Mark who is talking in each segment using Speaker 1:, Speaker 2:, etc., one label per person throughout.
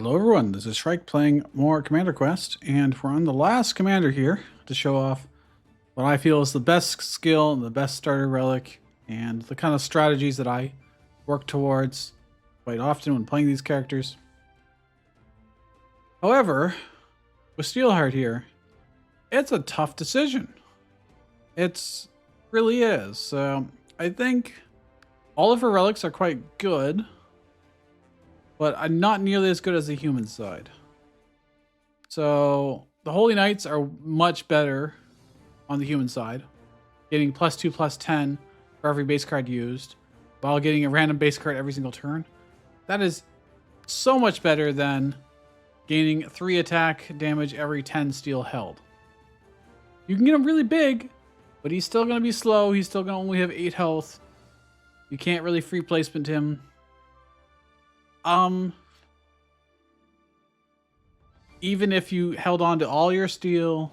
Speaker 1: Hello everyone, this is Shrike playing more Commander Quest, and we're on the last commander here to show off what I feel is the best skill and the best starter relic, and the kind of strategies that I work towards quite often when playing these characters. However, with Steelheart here, it's a tough decision. It really is. So I think all of her relics are quite good, but I'm not nearly as good as the human side. So the Holy Knights are much better on the human side, getting +2/+10 for every base card used, while getting a random base card every single turn. That is so much better than gaining 3 attack damage every 10 steel held. You can get him really big, but he's still going to be slow. He's still going to only have 8 health. You can't really free placement him. Even if you held on to all your steel,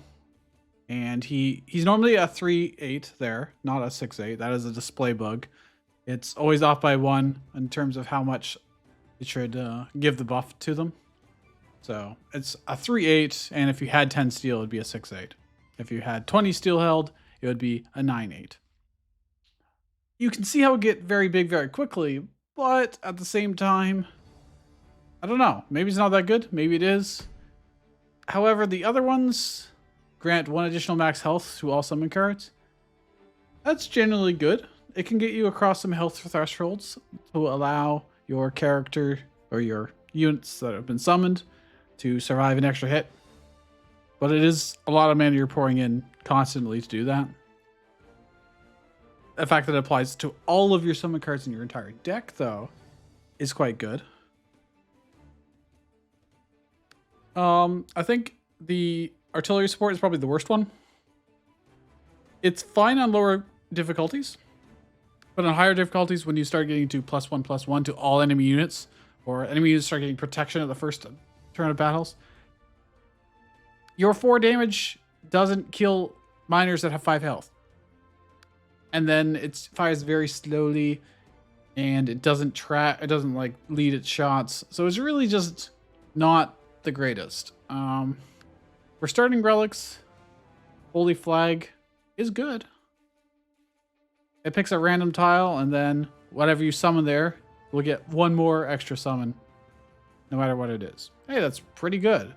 Speaker 1: and he's normally a 3/8 there, not a 6/8. That is a display bug. It's always off by 1 in terms of how much it should give the buff to them. So it's a 3/8, and if you had 10 steel, it'd be a 6/8. If you had 20 steel held, it would be a 9/8. You can see how it get very big very quickly, but at the same time, I don't know. Maybe it's not that good. Maybe it is. However, the other ones grant 1 additional max health to all summon cards. That's generally good. It can get you across some health thresholds to allow your character or your units that have been summoned to survive an extra hit. But it is a lot of mana you're pouring in constantly to do that. The fact that it applies to all of your summon cards in your entire deck, though, is quite good. I think the artillery support is probably the worst one. It's fine on lower difficulties, but on higher difficulties, when you start getting to +1/+1 to all enemy units, or enemy units start getting protection at the first turn of battles, your 4 damage doesn't kill miners that have 5 health. And then it fires very slowly, and it doesn't like lead its shots. So it's really just not the greatest. For starting relics, Holy Flag is good. It picks a random tile, and then whatever you summon there will get 1 more extra summon, no matter what it is. Hey, that's pretty good.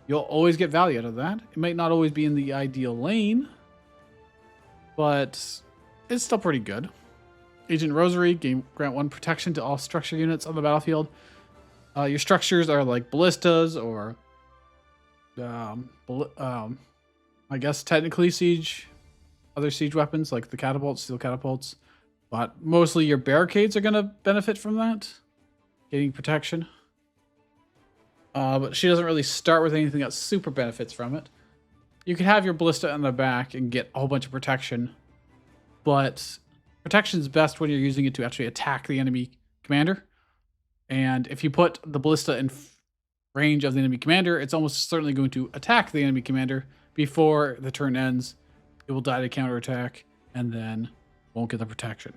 Speaker 1: You'll always get value out of that. It might not always be in the ideal lane, but it's still pretty good. Agent Rosary, grant 1 protection to all structure units on the battlefield. Your structures are like ballistas or, I guess technically other siege weapons like the catapults, steel catapults. But mostly your barricades are going to benefit from that, getting protection. But she doesn't really start with anything that super benefits from it. You can have your ballista on the back and get a whole bunch of protection, but protection is best when you're using it to actually attack the enemy commander. And if you put the ballista in range of the enemy commander, it's almost certainly going to attack the enemy commander before the turn ends. It will die to counterattack and then won't get the protection.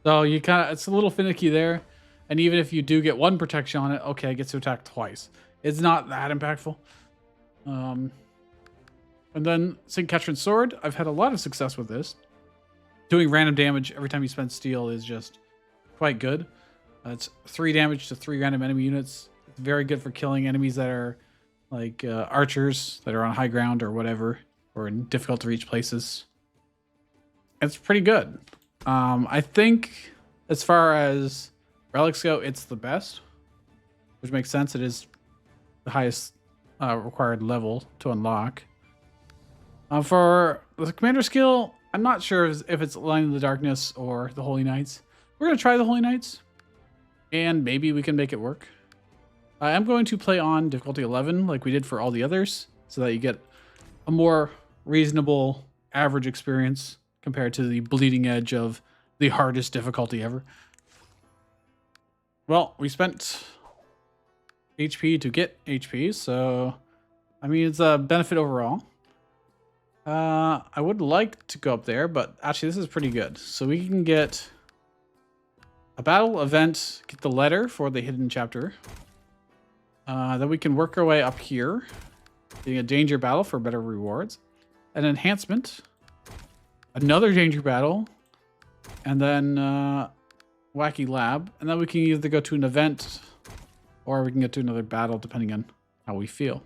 Speaker 1: So it's a little finicky there. And even if you do get 1 protection on it, okay, it gets to attack twice. It's not that impactful. And then St. Catherine's Sword, I've had a lot of success with this. Doing random damage every time you spend steel is just quite good. It's 3 damage to 3 random enemy units. It's very good for killing enemies that are like archers that are on high ground or whatever, or in difficult to reach places. It's pretty good. I think as far as relics go, it's the best, which makes sense. It is the highest required level to unlock. For the commander skill, I'm not sure if it's Line of the Darkness or the Holy Knights. We're going to try the Holy Knights, and maybe we can make it work. I am going to play on difficulty 11 like we did for all the others, so that you get a more reasonable average experience compared to the bleeding edge of the hardest difficulty ever. Well, we spent HP to get HP, so I mean, it's a benefit overall. I would like to go up there, but actually this is pretty good. So we can get a battle event, get the letter for the hidden chapter. Then we can work our way up here. Getting a danger battle for better rewards. An enhancement. Another danger battle. And then wacky lab. And then we can either go to an event or we can get to another battle depending on how we feel.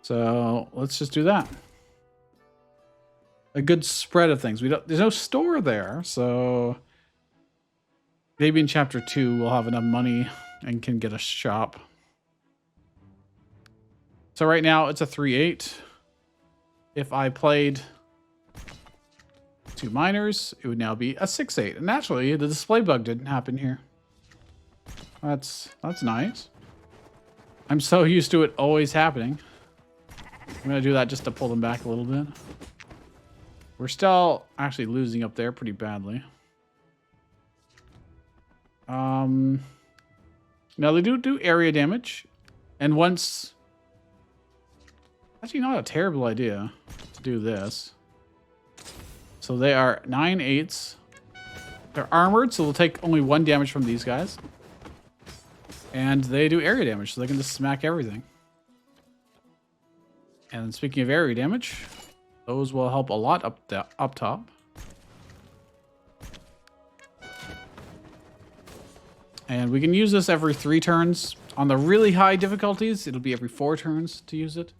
Speaker 1: So let's just do that. A good spread of things. There's no store there, so maybe in chapter 2 we'll have enough money and can get a shop. So right now it's a 3-8. If I played 2 miners, it would now be a 6-8. And naturally, the display bug didn't happen here. That's nice. I'm so used to it always happening. I'm going to do that just to pull them back a little bit. We're still actually losing up there pretty badly. Now they do area damage. And once... Actually not a terrible idea to do this. So they are 9/8. They're armored, so they'll take only 1 damage from these guys. And they do area damage, so they can just smack everything. And speaking of area damage, those will help a lot up top. And we can use this every 3 turns. On the really high difficulties, it'll be every 4 turns to use it.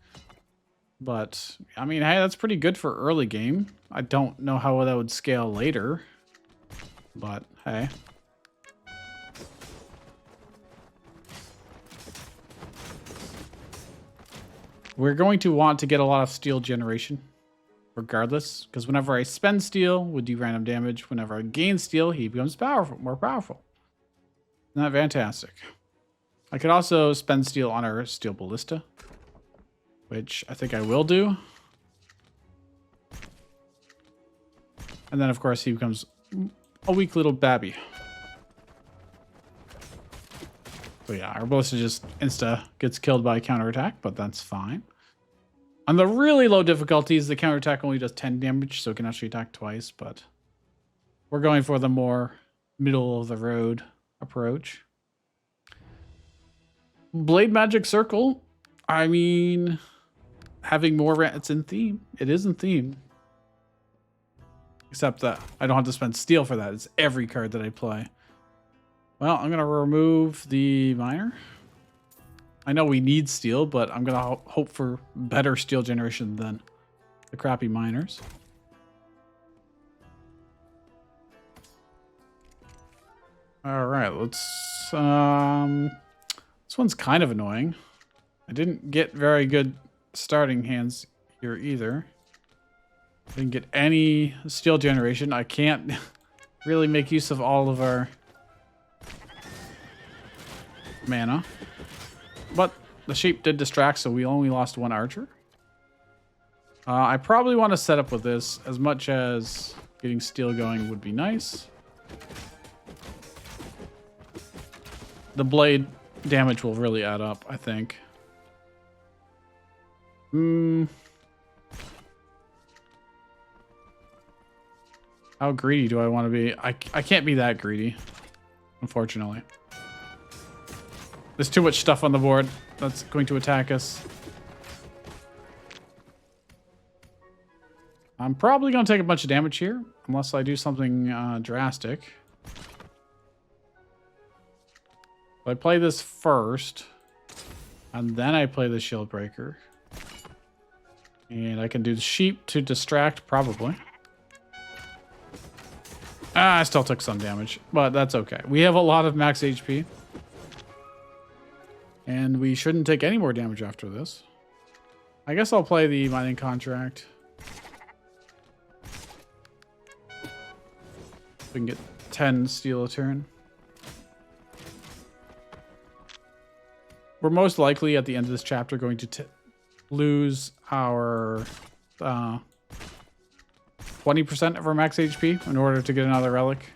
Speaker 1: But, I mean, hey, that's pretty good for early game. I don't know how that would scale later. But, hey. We're going to want to get a lot of steel generation, regardless. Because whenever I spend steel, we do random damage. Whenever I gain steel, he becomes more powerful. Isn't that fantastic? I could also spend steel on our steel ballista, which I think I will do. And then, of course, he becomes a weak little babby. So yeah, our ballista just gets killed by counterattack, but that's fine. On the really low difficulties, the counterattack only does 10 damage, so it can actually attack twice, but we're going for the more middle of the road approach. Blade Magic Circle. I mean, having more it's in theme. It is in theme. Except that I don't have to spend steel for that. It's every card that I play. Well, I'm going to remove the miner. I know we need steel, but I'm going to hope for better steel generation than the crappy miners. All right, let's... this one's kind of annoying. I didn't get very good starting hands here either. Didn't get any steel generation. I can't really make use of all of our mana. But the sheep did distract, so we only lost 1 archer. I probably want to set up with this, as much as getting steel going would be nice. The blade damage will really add up, I think. How greedy do I want to be? I can't be that greedy, unfortunately. There's too much stuff on the board that's going to attack us. I'm probably going to take a bunch of damage here, unless I do something drastic. So I play this first, and then I play the shield breaker. And I can do the sheep to distract, probably. I still took some damage, but that's okay. We have a lot of max HP. And we shouldn't take any more damage after this. I guess I'll play the mining contract. We can get 10 steel a turn. We're most likely at the end of this chapter going to lose our 20% of our max HP in order to get another relic.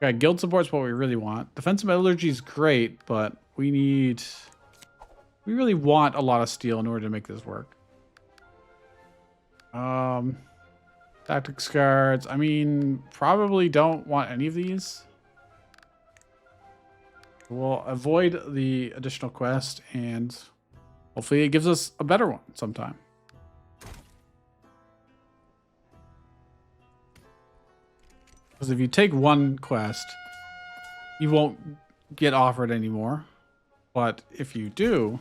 Speaker 1: Okay, guild support's what we really want. Defensive metallurgy is great, but we really want a lot of steel in order to make this work. Tactics cards. I mean, probably don't want any of these. We'll avoid the additional quest and hopefully it gives us a better one sometime. Because if you take one quest, you won't get offered anymore. But if you do,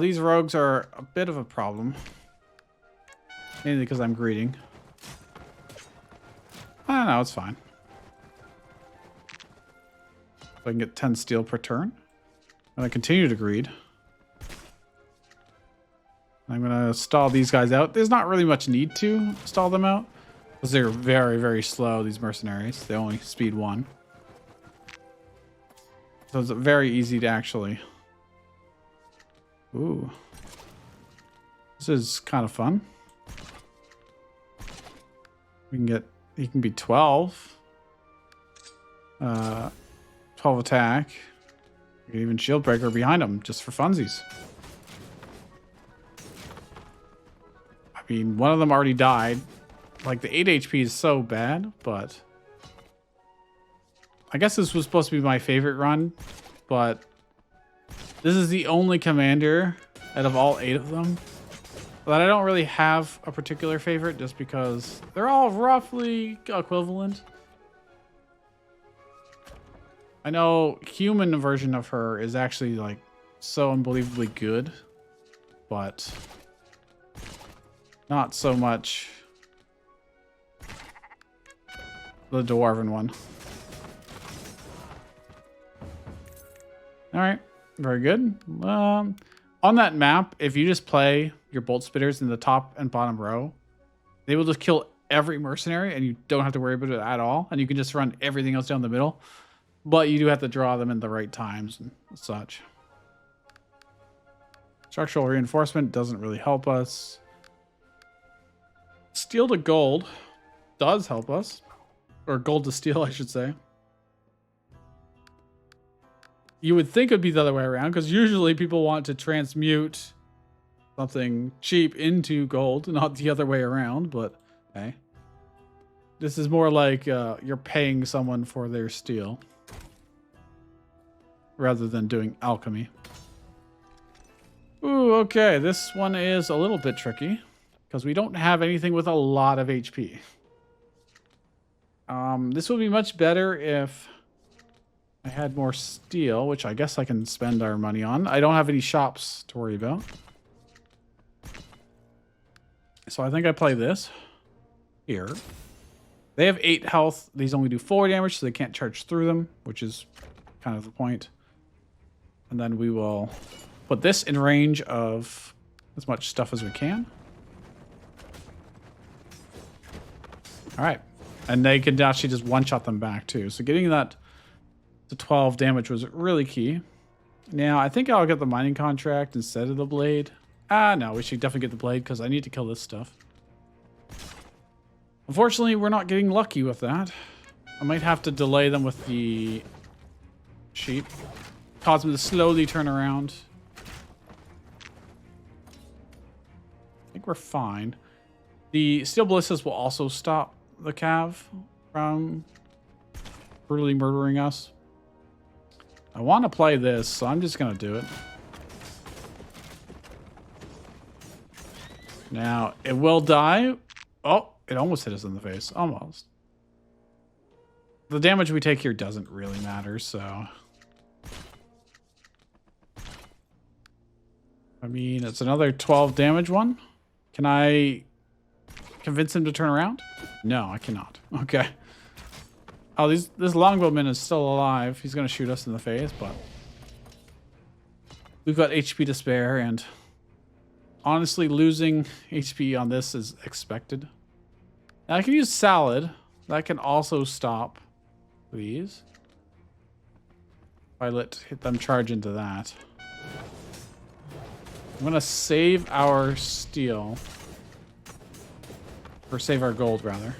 Speaker 1: these rogues are a bit of a problem. Mainly because I'm greeting. I don't know, it's fine. So I can get 10 steel per turn. And I continue to greed. I'm going to stall these guys out. There's not really much need to stall them out. Because they're very, very slow, these mercenaries. They only speed 1. So it's very easy to actually... Ooh. This is kind of fun. We can get... He can be 12. 12 attack. You can even shield breaker behind him just for funsies. I mean, one of them already died. Like, the 8 HP is so bad, but... I guess this was supposed to be my favorite run, but... This is the only commander out of all 8 of them that I don't really have a particular favorite, just because they're all roughly equivalent. I know human version of her is actually like so unbelievably good, but not so much the dwarven one. All right, very good. On that map, if you just play your bolt spitters in the top and bottom row, they will just kill every mercenary and you don't have to worry about it at all. And you can just run everything else down the middle. But you do have to draw them in the right times and such. Structural reinforcement doesn't really help us. Steel to gold does help us. Or gold to steel, I should say. You would think it would be the other way around, because usually people want to transmute something cheap into gold, not the other way around, but hey. This is more like you're paying someone for their steel, rather than doing alchemy. Ooh, okay, this one is a little bit tricky, because we don't have anything with a lot of HP. This would be much better if I had more steel, which I guess I can spend our money on. I don't have any shops to worry about. So I think I play this here. They have 8 health. These only do 4 damage, so they can't charge through them, which is kind of the point. And then we will put this in range of as much stuff as we can. All right. And they can actually just one-shot them back, too. So getting that to 12 damage was really key. Now, I think I'll get the mining contract instead of the blade. No, we should definitely get the blade because I need to kill this stuff. Unfortunately, we're not getting lucky with that. I might have to delay them with the sheep. Cause them to slowly turn around. I think we're fine. The steel ballistas will also stop the cav from brutally murdering us. I want to play this, so I'm just going to do it. Now, it will die. Oh, it almost hit us in the face. Almost. The damage we take here doesn't really matter, so... I mean, it's another 12 damage one. Can I convince him to turn around? No, I cannot. Okay. Oh, this longbowman is still alive. He's going to shoot us in the face, but... We've got HP to spare, and... Honestly, losing HP on this is expected. Now, I can use salad. That can also stop these. If I hit them charge into that. I'm going to save our steel. Or save our gold, rather.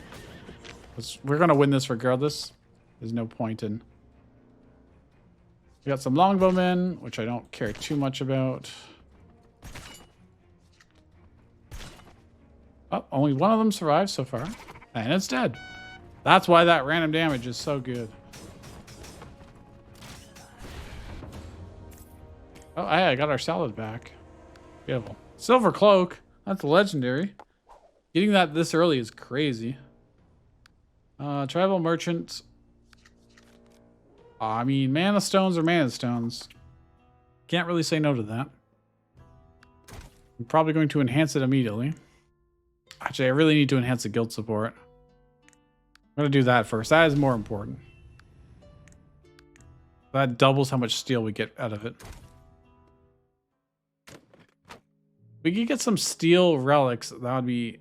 Speaker 1: We're going to win this regardless. There's no point in... We got some longbowmen, which I don't care too much about. Oh, only one of them survived so far. And it's dead. That's why that random damage is so good. Oh, hey, I got our salad back. Beautiful. Silver cloak. That's legendary. Getting that this early is crazy. Tribal merchant. I mean, mana stones are mana stones. Can't really say no to that. I'm probably going to enhance it immediately. Actually, I really need to enhance the guild support. I'm going to do that first. That is more important. That doubles how much steel we get out of it. We could get some steel relics. That would be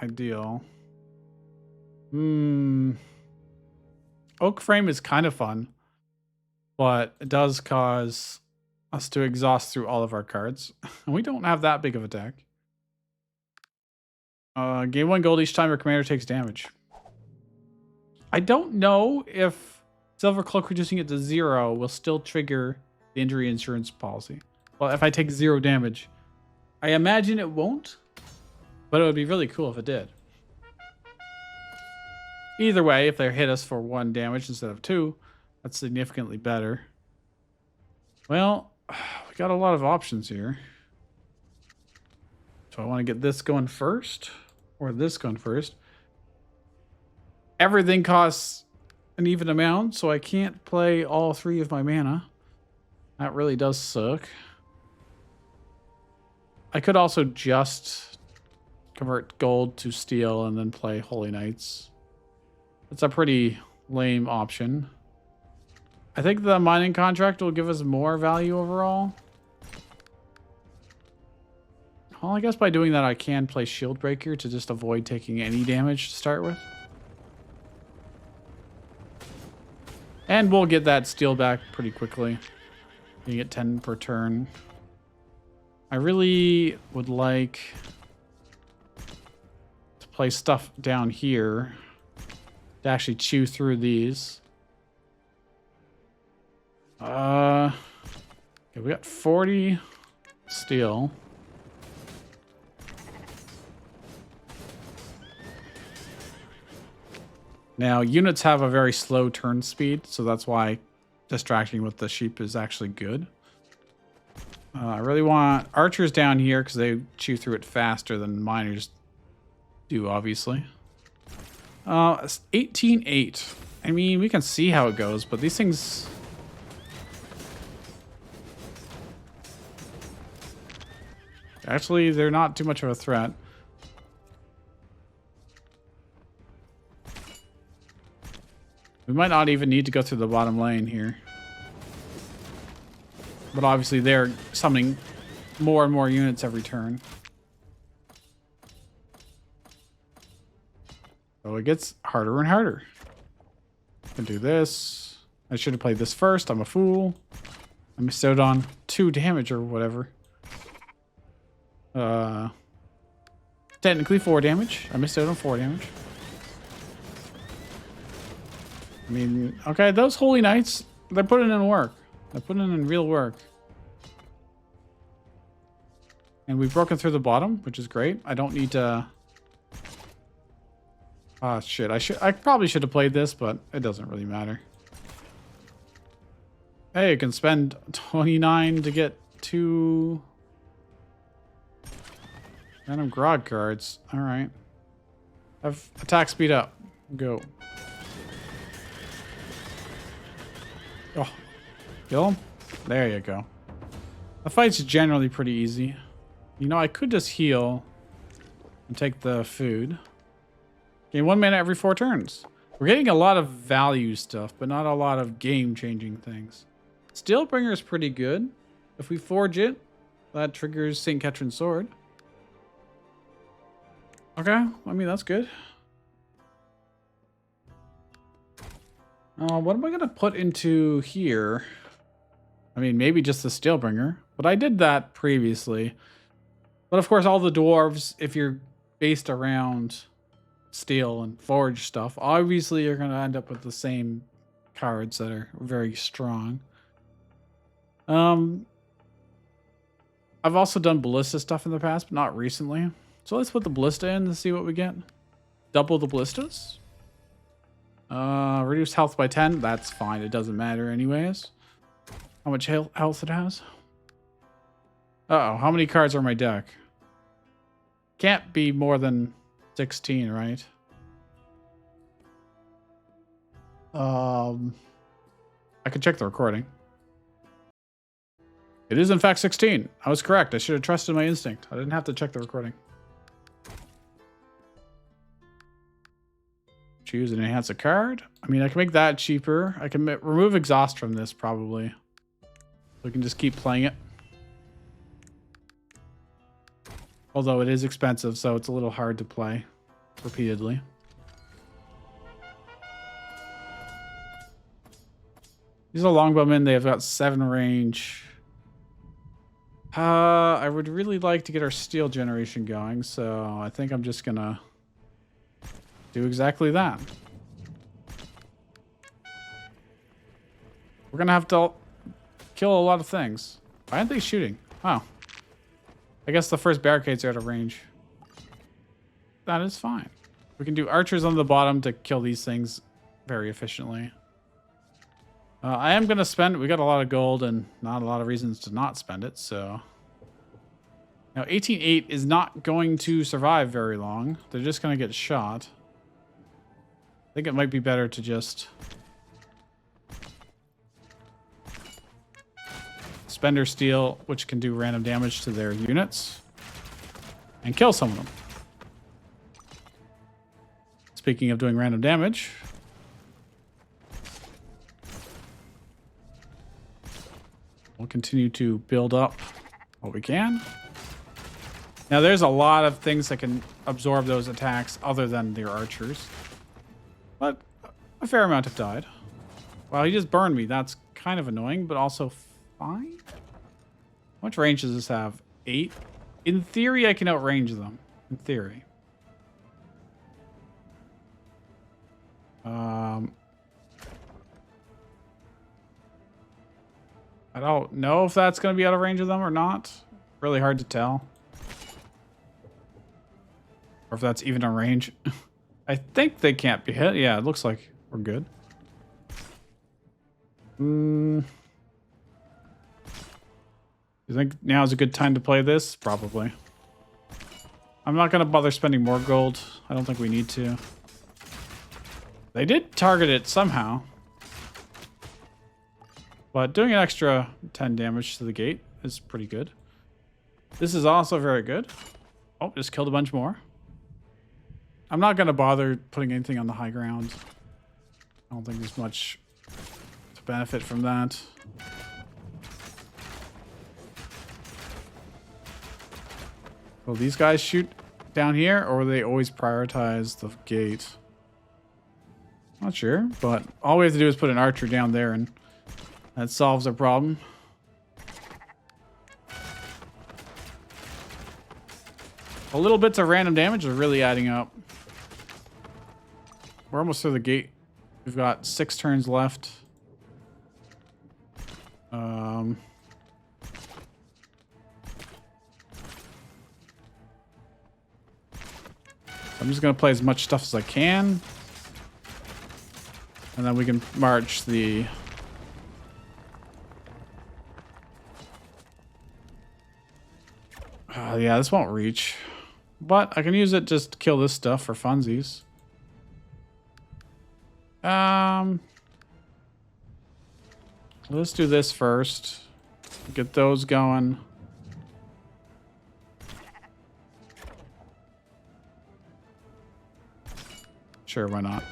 Speaker 1: ideal. Oak frame is kind of fun, but it does cause us to exhaust through all of our cards. And we don't have that big of a deck. Gain 1 gold each time your commander takes damage. I don't know if Silver Cloak reducing it to 0 will still trigger the injury insurance policy. Well, if I take 0 damage. I imagine it won't, but it would be really cool if it did. Either way, if they hit us for 1 damage instead of 2, that's significantly better. Well, we got a lot of options here. So I want to get this going first, or this going first. Everything costs an even amount, so I can't play all 3 of my mana. That really does suck. I could also just convert gold to steel and then play Holy Knights. It's a pretty lame option. I think the mining contract will give us more value overall. Well, I guess by doing that I can play Shield Breaker to just avoid taking any damage to start with. And we'll get that steel back pretty quickly. You get 10 per turn. I really would like to play stuff down here to actually chew through these. Okay, we got 40 steel. Now, units have a very slow turn speed, so that's why distracting with the sheep is actually good. I really want archers down here because they chew through it faster than miners do, obviously. 18-8. I mean, we can see how it goes, but these things... Actually, they're not too much of a threat. We might not even need to go through the bottom lane here. But obviously they're summoning more and more units every turn. So it gets harder and harder. I can do this. I should have played this first. I'm a fool. I missed out on 2 damage or whatever. Technically 4 damage. I missed out on 4 damage. I mean, okay, those Holy Knights, they're putting in work. They're putting in real work. And we've broken through the bottom, which is great. I don't need to... Ah, shit. I probably should have played this, but it doesn't really matter. Hey, you can spend 29 to get 2 random grog cards. All right. Have attack speed up. Go. Oh, kill him? There you go. The fight's generally pretty easy. You know, I could just heal and take the food. Gain 1 mana every 4 turns. We're getting a lot of value stuff, but not a lot of game-changing things. Steelbringer is pretty good. If we forge it, that triggers St. Ketrin's Sword. Okay, I mean, that's good. What am I going to put into here? I mean, maybe just the Steelbringer. But I did that previously. But of course, all the dwarves, if you're based around steel and forge stuff, obviously you're going to end up with the same cards that are very strong. I've also done ballista stuff in the past, but not recently. So let's put the ballista in and see what we get. Double the ballistas. Reduce health by 10. That's fine. It doesn't matter anyways. How much health it has. Uh-oh, how many cards are in my deck? Can't be more than 16, right? I could check the recording. It is in fact 16. I was correct. I should have trusted my instinct. I didn't have to check the recording. Choose and enhance a card. I mean, I can make that cheaper. I can remove exhaust from this probably. We can just keep playing it. Although it is expensive, so it's a little hard to play repeatedly. These are longbowmen. They have got 7 range. I would really like to get our steel generation going, so I think I'm just gonna do exactly that. We're gonna have to kill a lot of things. Why aren't they shooting? Oh. I guess the first barricades are out of range. That is fine. We can do archers on the bottom to kill these things very efficiently. I am going to spend... We got a lot of gold and not a lot of reasons to not spend it, so... Now, 18-8 is not going to survive very long. They're just going to get shot. I think it might be better to just... Spender Steel, which can do random damage to their units. And kill some of them. Speaking of doing random damage... We'll continue to build up what we can. Now, there's a lot of things that can absorb those attacks other than their archers. But a fair amount have died. Wow, he just burned me. That's kind of annoying, but also fine. How much range does this have? 8? In theory, I can outrange them. In theory. I don't know if that's going to be out of range of them or not. Really hard to tell. Or if that's even in range. I think they can't be hit. Yeah, it looks like we're good. You think now is a good time to play this? Probably. I'm not going to bother spending more gold. I don't think we need to. They did target it somehow. But doing an extra 10 damage to the gate is pretty good. This is also very good. Oh, just killed a bunch more. I'm not going to bother putting anything on the high ground. I don't think there's much to benefit from that. Will these guys shoot down here, or will they always prioritize the gate? Not sure, but all we have to do is put an archer down there and that solves our problem. A little bits of random damage are really adding up. We're almost through the gate. We've got 6 turns left. I'm just going to play as much stuff as I can. And then we can march the... yeah, this won't reach. But I can use it just to kill this stuff for funsies. Let's do this first. Get those going. Sure, why not?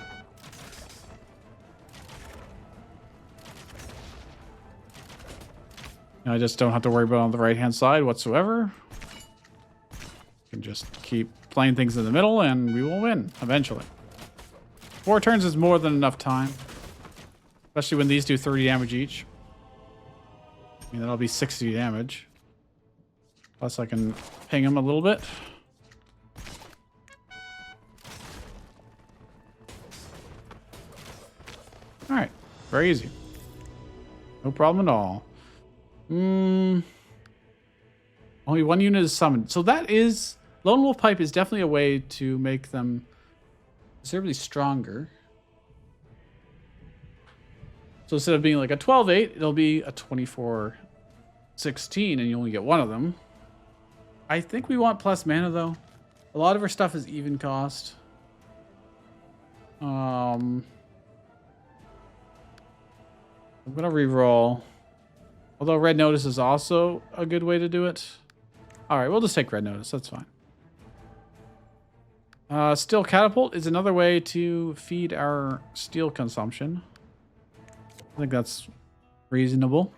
Speaker 1: I just don't have to worry about on the right-hand side whatsoever. Can just keep playing things in the middle and we will win eventually. 4 turns is more than enough time. Especially when these do 30 damage each. I mean, that'll be 60 damage. Plus I can ping him a little bit. Alright. Very easy. No problem at all. Only 1 unit is summoned. So that is... Lone Wolf Pipe is definitely a way to make them considerably stronger. So instead of being like a 12-8, it'll be a 24-16 and you only get 1 of them. I think we want plus mana though. A lot of our stuff is even cost. I'm gonna re-roll. Although red notice is also a good way to do it. All right, we'll just take red notice. That's fine. Steel catapult is another way to feed our steel consumption. I think that's reasonable.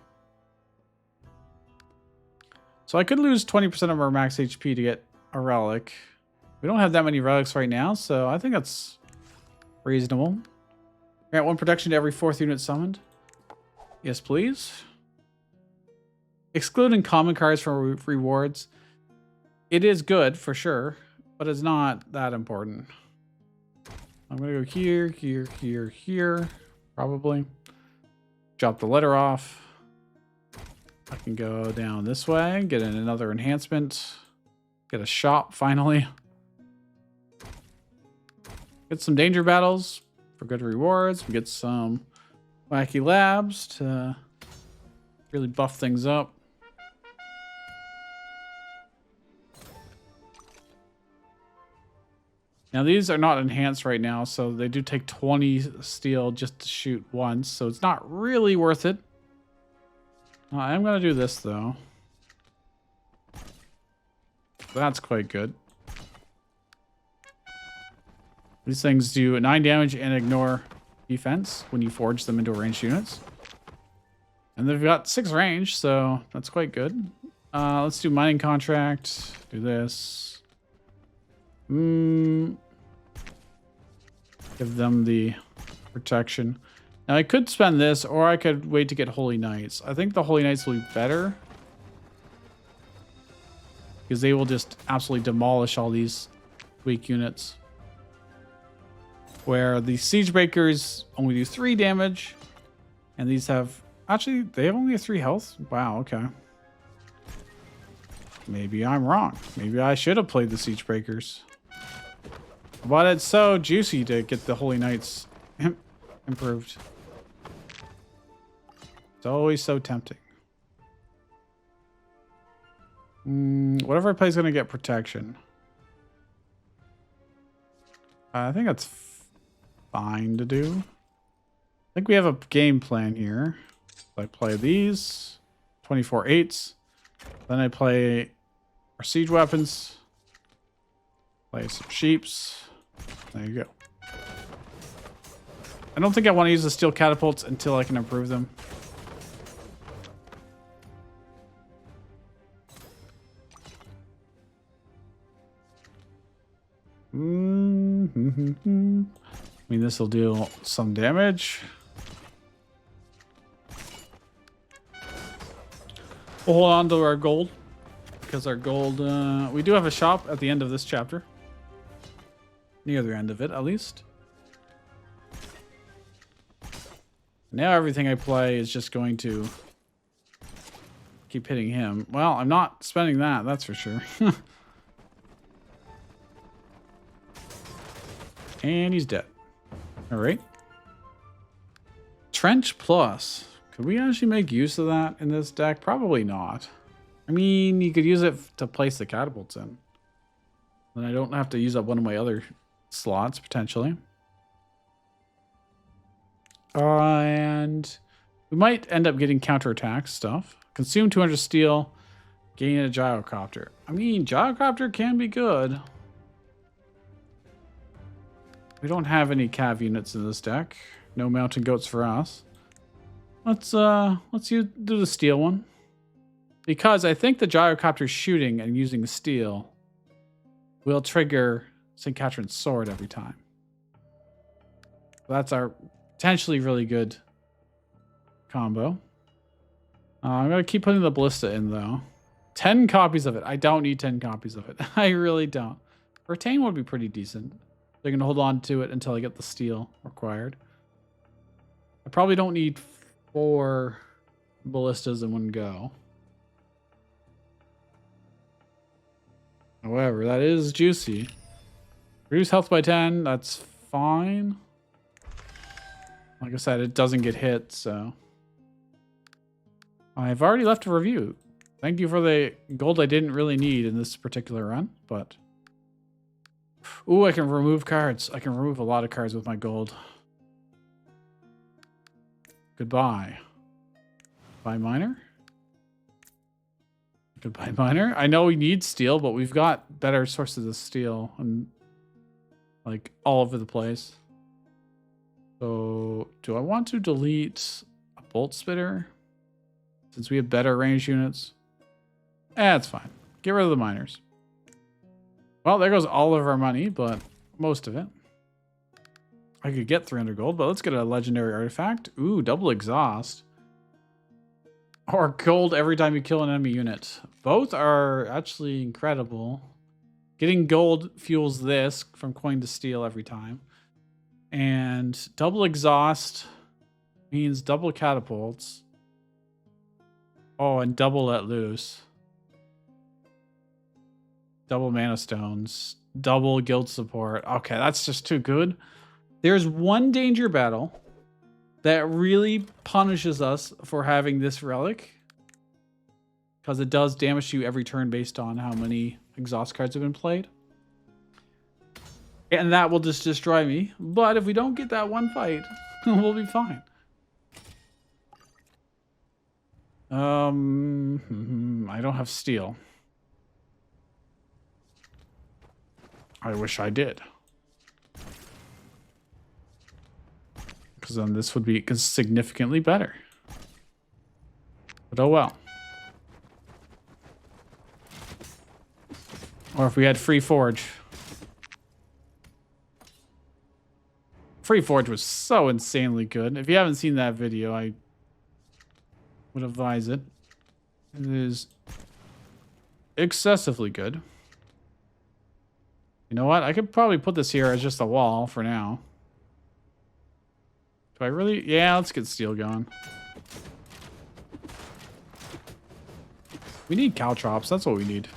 Speaker 1: So I could lose 20% of our max HP to get a relic. We don't have that many relics right now, so I think that's reasonable. Grant 1 protection to every 4th unit summoned. Yes, please. Excluding common cards from rewards. It is good for sure, but it's not that important. I'm gonna go here, here, here, here, probably. Drop the letter off. I can go down this way, get in another enhancement, get a shop finally. Get some danger battles for good rewards. We get some wacky labs to really buff things up. Now these are not enhanced right now, so they do take 20 steel just to shoot once, so it's not really worth it. I am going to do this though. That's quite good. These things do 9 damage and ignore defense when you forge them into ranged units. And they've got 6 range, so that's quite good. Let's do mining contract. Do this. Give them the protection. Now I could spend this, or I could wait to get Holy Knights. I think the Holy Knights will be better, because they will just absolutely demolish all these weak units. Where the Siege Breakers only do 3 damage, and these have... Actually, they only have 3 health? Wow, okay. Maybe I'm wrong. Maybe I should have played the Siege Breakers. But it's so juicy to get the Holy Knights improved. It's always so tempting. Whatever I play is going to get protection. I think that's fine to do. I think we have a game plan here. I play these 24 8s. Then I play our siege weapons. Play some sheeps. There you go. I don't think I want to use the steel catapults until I can improve them. I mean, this will do some damage. We'll hold on to our gold, because our gold, we do have a shop at the end of this chapter. Near the end of it, at least. Now everything I play is just going to keep hitting him. Well, I'm not spending that, that's for sure. And he's dead. All right. Trench Plus. Could we actually make use of that in this deck? Probably not. I mean, you could use it to place the catapults in. Then I don't have to use up one of my other slots, potentially. And we might end up getting counterattack stuff. Consume 200 steel. Gain a gyrocopter. I mean, gyrocopter can be good. We don't have any cav units in this deck. No mountain goats for us. Let's do the steel one. Because I think the gyrocopter shooting and using steel will trigger St. Catherine's sword every time. So that's our potentially really good combo. I'm going to keep putting the ballista in though. 10 copies of it. I don't need 10 copies of it. I really don't. Retain would be pretty decent. They're going to hold on to it until I get the steel required. I probably don't need 4 ballistas in one go. However, that is juicy. Reduce health by 10. That's fine. Like I said, it doesn't get hit, so... I've already left a review. Thank you for the gold I didn't really need in this particular run, but... Ooh, I can remove cards. I can remove a lot of cards with my gold. Goodbye. Buy miner? Goodbye miner. I know we need steel, but we've got better sources of steel and like all over the place. So do I want to delete a bolt spitter since we have better range units? That's fine. Get rid of the miners. Well, there goes all of our money, but most of it. I could get 300 gold, but let's get a legendary artifact. Ooh, double exhaust. Or gold every time you kill an enemy unit. Both are actually incredible. Getting gold fuels this from coin to steel every time. And double exhaust means double catapults. Oh, and double let loose. Double mana stones. Double guild support. Okay, that's just too good. There's one danger battle that really punishes us for having this relic, because it does damage you every turn based on how many exhaust cards have been played. And that will just destroy me. But if we don't get that one fight, we'll be fine. I don't have steel. I wish I did. Because then this would be significantly better. But oh well. Or if we had free forge. Free forge was so insanely good. If you haven't seen that video, I would advise it. It is excessively good. You know what? I could probably put this here as just a wall for now. Do I really? Yeah, let's get steel going. We need caltrops. That's what we need.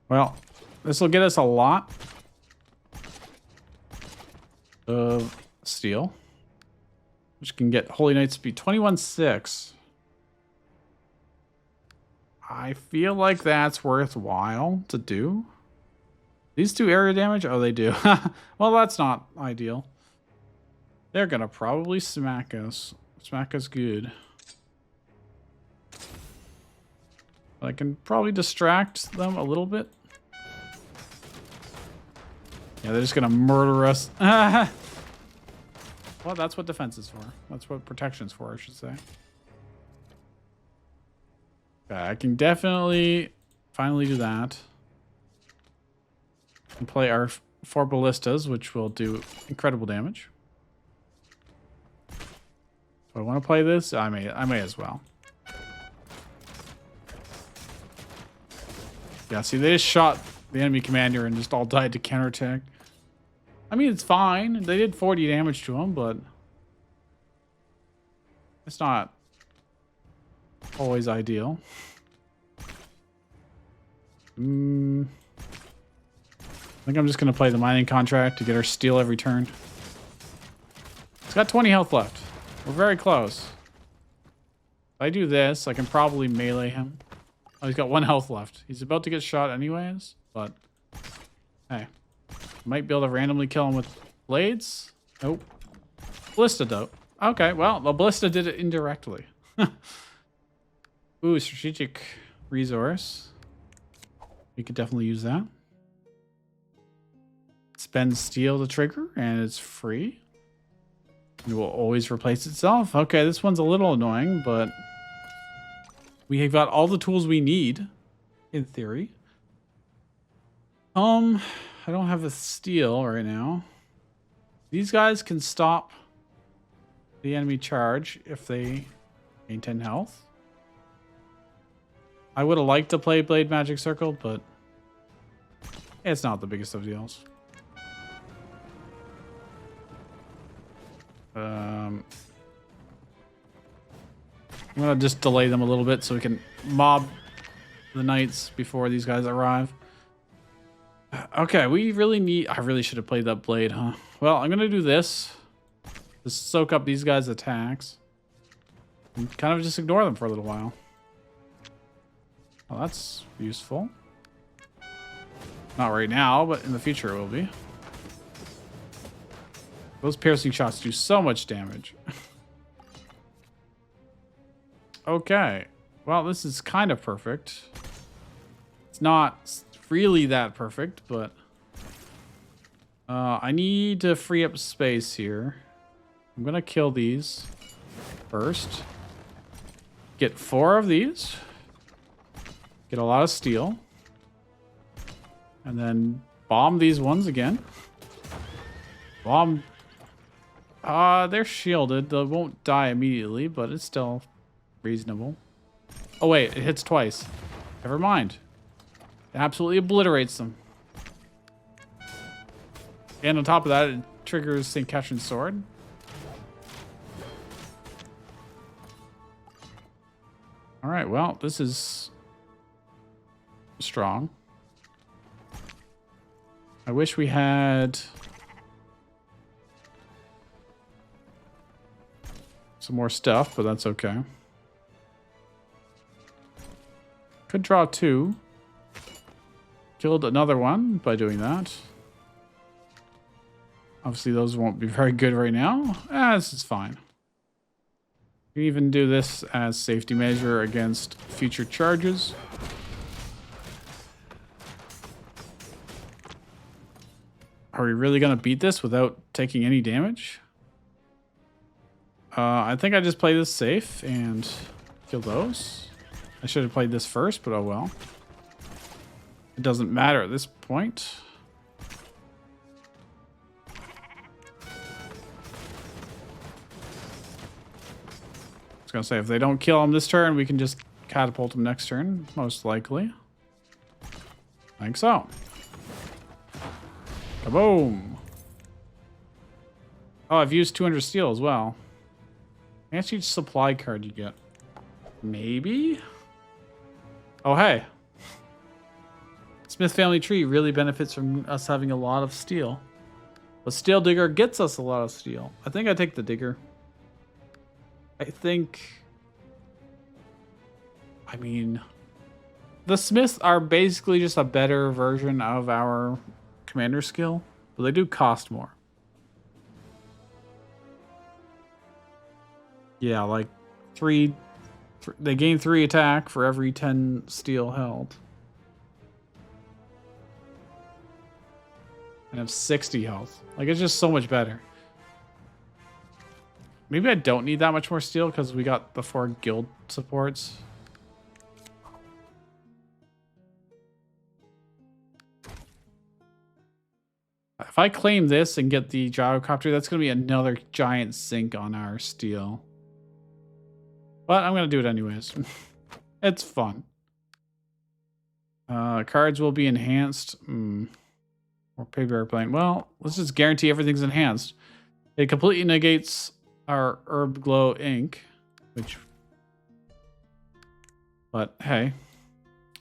Speaker 1: Well, this will get us a lot of steel, which can get Holy Knight speed 21.6. I feel like that's worthwhile to do. These two area damage? Oh, they do. Well, that's not ideal. They're gonna probably smack us. Smack us good. But I can probably distract them a little bit. Yeah, they're just gonna murder us. Well, that's what defense is for. That's what protection's for, I should say. Okay, I can definitely finally do that. And play our 4 ballistas, which will do incredible damage. Do I want to play this? I may as well. Yeah, see, they just shot the enemy commander and just all died to counterattack. I mean, it's fine. They did 40 damage to him, but it's not always ideal. I think I'm just going to play the mining contract to get our steel every turn. It's got 20 health left. We're very close. If I do this, I can probably melee him. Oh, he's got 1 health left. He's about to get shot anyways, but hey. Might be able to randomly kill him with blades. Nope. Ballista, though. Okay, well, the ballista did it indirectly. Ooh, strategic resource. We could definitely use that. Spend steel to trigger, and it's free. It will always replace itself. Okay, this one's a little annoying, but we have got all the tools we need, in theory. I don't have a steel right now. These guys can stop the enemy charge if they gain 10 health. I would have liked to play Blade Magic Circle, but it's not the biggest of deals. I'm gonna just delay them a little bit so we can mob the knights before these guys arrive. Okay, we really need... I really should have played that blade, huh? Well, I'm gonna do this. Just soak up these guys' attacks. And kind of just ignore them for a little while. Well, that's useful. Not right now, but in the future it will be. Those piercing shots do so much damage. Okay. Well, this is kind of perfect. It's not really that perfect, but... I need to free up space here. I'm gonna kill these first. Get 4 of these. Get a lot of steel. And then bomb these ones again. Bomb. They're shielded. They won't die immediately, but it's still reasonable. Oh wait, it hits twice. Never mind. It absolutely obliterates them. And on top of that, it triggers St. Catherine's Sword. Alright, well, this is strong. I wish we had some more stuff, but that's okay. Could draw 2. Killed another one by doing that. Obviously, those won't be very good right now. This is fine. You can even do this as safety measure against future charges. Are we really going to beat this without taking any damage? I think I just play this safe and kill those. I should have played this first, but oh well. It doesn't matter at this point. I was gonna say, if they don't kill him this turn, we can just catapult him next turn, most likely. I think so. Kaboom! Oh, I've used 200 steel as well. That's each supply card you get. Maybe? Oh, hey. Smith family tree really benefits from us having a lot of steel. But Steel Digger gets us a lot of steel. I think I take the Digger. I mean, the Smiths are basically just a better version of our commander skill, but they do cost more. Yeah, like they gain 3 attack for every 10 steel held. And have 60 health. Like, it's just so much better. Maybe I don't need that much more steel because we got the 4 guild supports. If I claim this and get the gyrocopter, that's going to be another giant sink on our steel. But I'm going to do it anyways. It's fun. Cards will be enhanced. Or paper airplane. Well, let's just guarantee everything's enhanced. It completely negates our herb glow ink, which, but hey,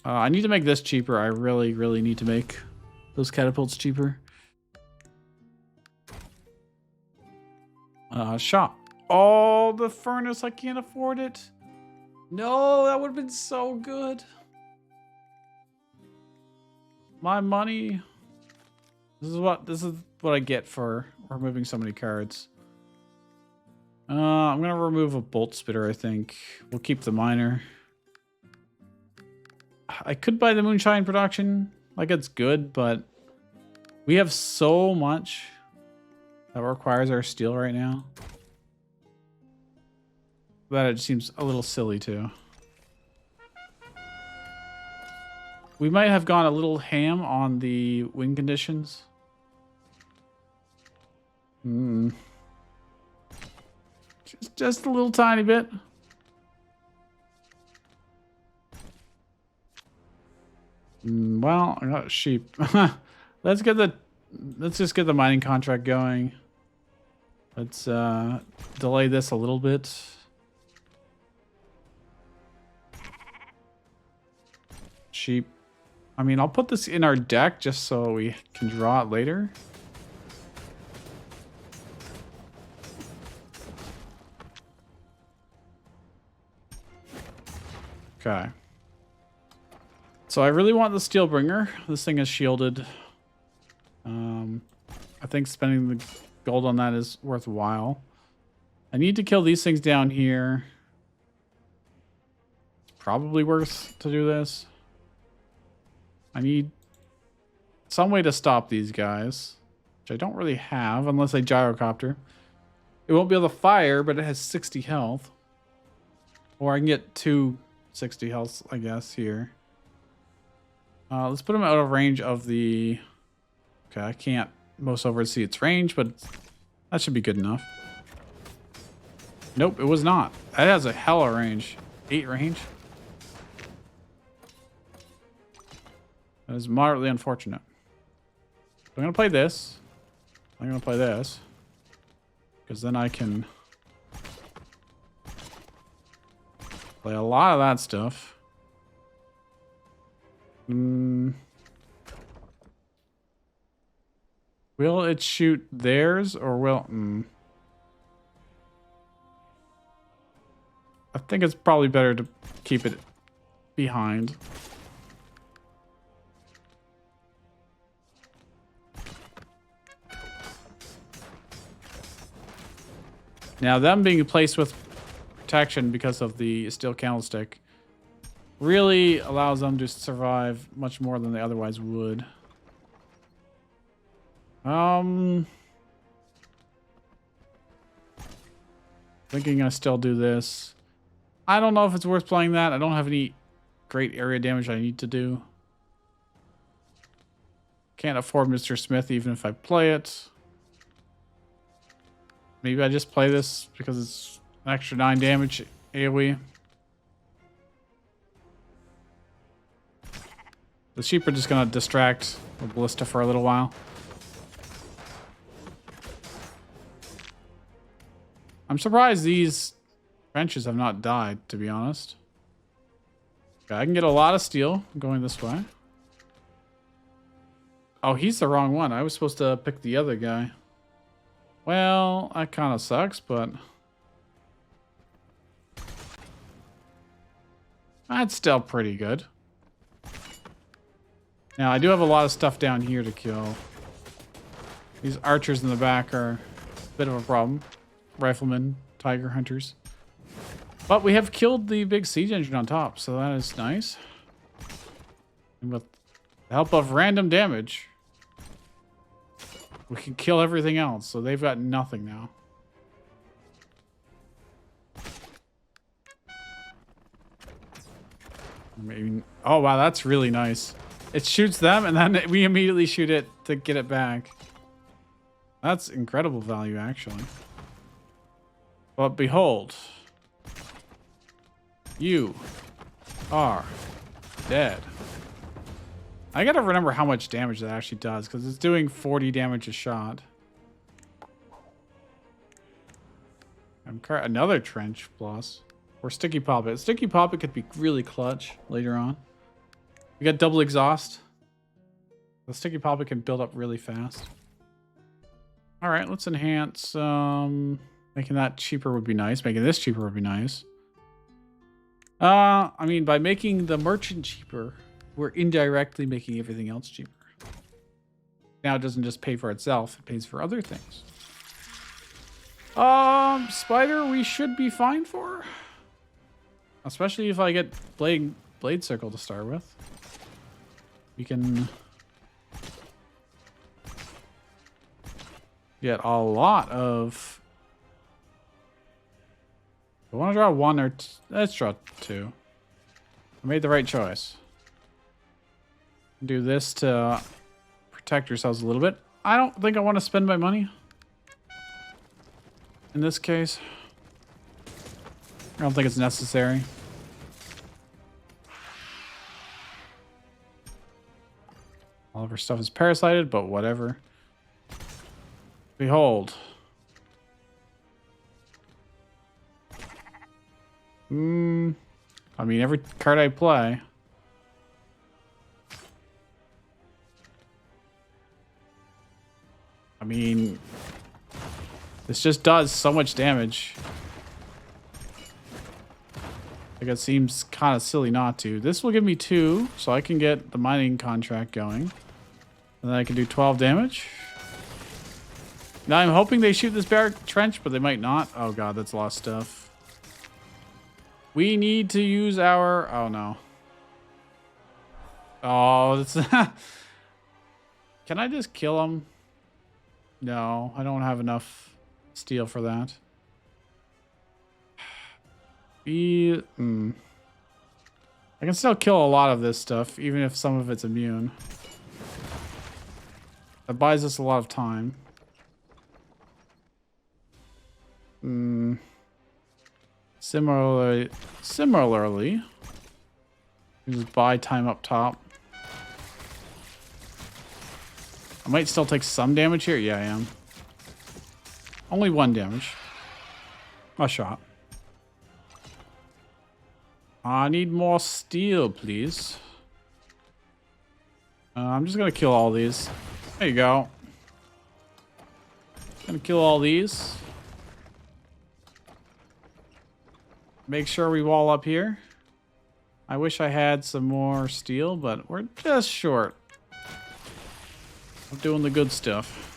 Speaker 1: I need to make this cheaper. I really need to make those catapults cheaper. Shop. Oh, the furnace, I can't afford it. No, that would have been so good. My money. This is what I get for removing so many cards. I'm gonna remove a bolt spitter, I think. We'll keep the miner. I could buy the moonshine production. Like, it's good, but we have so much that requires our steel right now that it seems a little silly too. We might have gone a little ham on the win conditions. Just a little tiny bit. Well, I got sheep. Let's just get the mining contract going. Let's delay this a little bit. Sheep. I mean, I'll put this in our deck just so we can draw it later. Okay. So I really want the Steelbringer. This thing is shielded. I think spending the gold on that is worthwhile. I need to kill these things down here. It's probably worth to do this. I need some way to stop these guys, which I don't really have unless I gyrocopter. It won't be able to fire, but it has 60 health. Or I can get 260 health, I guess, here. Let's put them out of range of the... Okay, I can't most oversee its range, but that should be good enough. Nope, it was not. It has a hella range. 8 range. That is moderately unfortunate. I'm going to play this. I'm going to play this. Because then I can play a lot of that stuff. Will it shoot theirs or will... I think it's probably better to keep it behind. Now, them being placed with protection because of the steel candlestick really allows them to survive much more than they otherwise would. Thinking I still do this. I don't know if it's worth playing that. I don't have any great area damage I need to do. Can't afford Mr. Smith even if I play it. Maybe I just play this because it's an extra 9 damage AoE. The sheep are just going to distract the ballista for a little while. I'm surprised these benches have not died, to be honest. Okay, I can get a lot of steel going this way. Oh, he's the wrong one. I was supposed to pick the other guy. Well, that kind of sucks, but... that's still pretty good. Now, I do have a lot of stuff down here to kill. These archers in the back are a bit of a problem. Riflemen, tiger hunters. But we have killed the big siege engine on top, so that is nice. And with the help of random damage, we can kill everything else, so they've got nothing now. Maybe, oh wow, that's really nice. It shoots them, and then we immediately shoot it to get it back. That's incredible value, actually. But behold, you are dead. I gotta remember how much damage that actually does, because it's doing 40 damage a shot. Another trench plus. Or Sticky Poppet. Sticky Poppet could be really clutch later on. We got double exhaust. The Sticky Poppet can build up really fast. Alright, let's enhance. Making that cheaper would be nice. Making this cheaper would be nice. I mean, by making the merchant cheaper, we're indirectly making everything else cheaper. Now it doesn't just pay for itself, it pays for other things. Spider we should be fine for. Especially if I get blade circle to start with. We can get a lot of... I want to draw 1 or 2. Let's draw 2. I made the right choice. Do this to protect yourselves a little bit. I don't think I want to spend my money. In this case. I don't think it's necessary. All of our stuff is parasited, but whatever. Behold. I mean, every card I play. I mean, this just does so much damage. Like it seems kind of silly not to. This will give me 2, so I can get the mining contract going. And then I can do 12 damage. Now I'm hoping they shoot this barrack trench, but they might not. Oh god, that's a lot of stuff. We need to use our... Oh no. Oh, that's... Can I just kill him? No, I don't have enough steel for that. I can still kill a lot of this stuff, even if some of it's immune. That buys us a lot of time. Similarly, you just buy time up top. I might still take some damage here. Yeah, I am. Only 1 damage. A shot. I need more steel, please. I'm just gonna kill all these. There you go. Gonna kill all these. Make sure we wall up here. I wish I had some more steel, but we're just short. I'm doing the good stuff.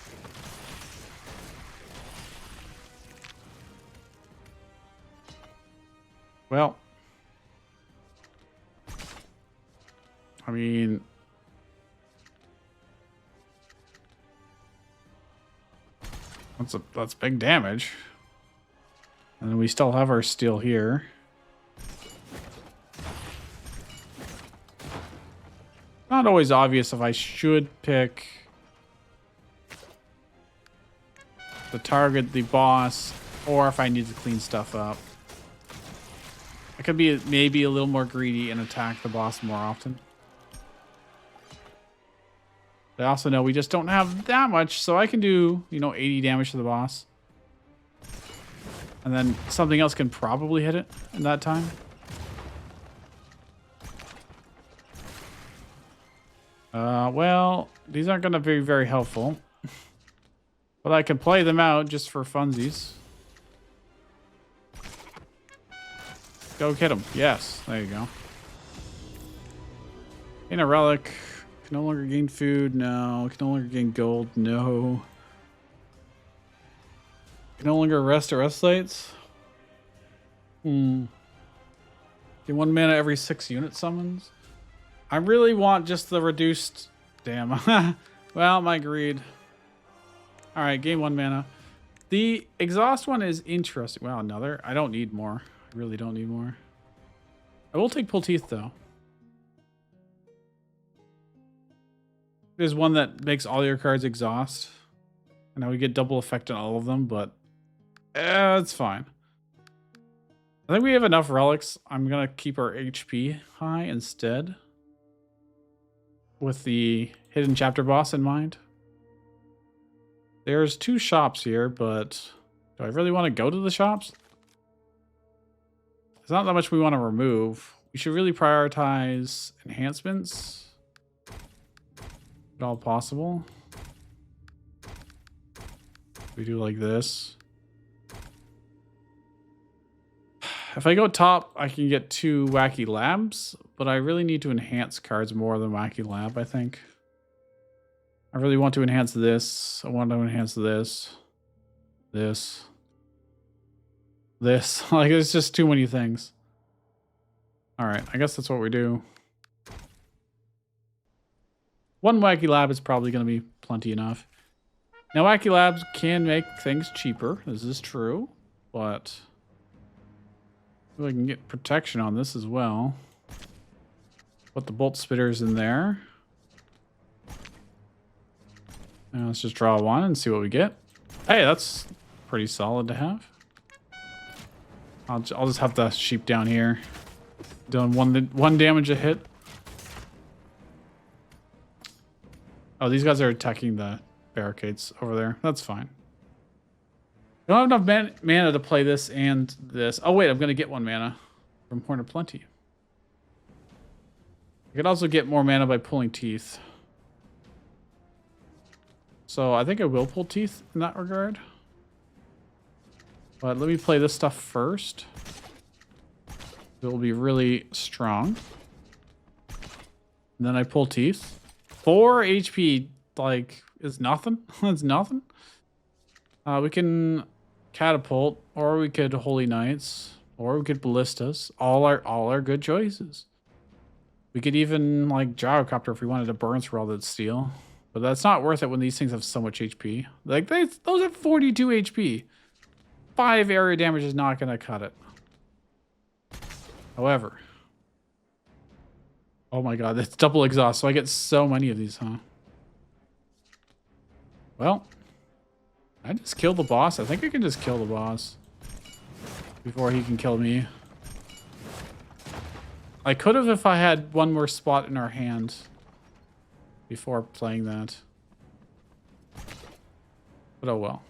Speaker 1: Well, I mean, that's big damage. And then we still have our steel here. Not always obvious if I should pick the target, the boss, or if I need to clean stuff up. I could be maybe a little more greedy and attack the boss more often. But I also know we just don't have that much, so I can do, 80 damage to the boss. And then something else can probably hit it in that time. Well, these aren't going to be very helpful. But I can play them out just for funsies. Go get them. Yes, there you go. In a relic. Can no longer gain food. No. Can no longer gain gold. No. Can no longer rest at rest sites. Get 1 mana every 6 unit summons. I really want just the reduced... Damn. Well, my greed. Alright, gain 1 mana. The exhaust one is interesting. Wow, another? I don't need more. I really don't need more. I will take pull teeth, though. There's one that makes all your cards exhaust. And I would get double effect on all of them, but... it's fine. I think we have enough relics. I'm going to keep our HP high instead. With the hidden chapter boss in mind. There's 2 shops here, but do I really want to go to the shops? There's not that much we want to remove. We should really prioritize enhancements. If at all possible. We do like this. If I go top, I can get 2 wacky labs, but I really need to enhance cards more than wacky lab, I think. I really want to enhance this. I want to enhance this. This. Like, it's just too many things. Alright, I guess that's what we do. 1 wacky lab is probably going to be plenty enough. Now, wacky labs can make things cheaper. This is true, but... I feel I can get protection on this as well. Put the bolt spitters in there. Now let's just draw 1 and see what we get. Hey, that's pretty solid to have. I'll just have the sheep down here. Doing one damage a hit. Oh, these guys are attacking the barricades over there. That's fine. I don't have enough mana to play this and this. Oh, wait, I'm going to get 1 mana from Horn of Plenty. I could also get more mana by pulling teeth. So I think I will pull teeth in that regard. But let me play this stuff first. It will be really strong. And then I pull teeth. 4 HP, like, is nothing. That's nothing. We can catapult, or we could Holy Knights, or we could ballistas. All are good choices. We could even like gyrocopter if we wanted to burn through all that steel, but that's not worth it when these things have so much HP. Like those have 42 HP. 5 area damage is not going to cut it. However, oh my god, that's double exhaust, so I get so many of these, huh? Well, I just killed the boss. I think I can just kill the boss before he can kill me. I could have if I had one more spot in our hand before playing that. But oh well.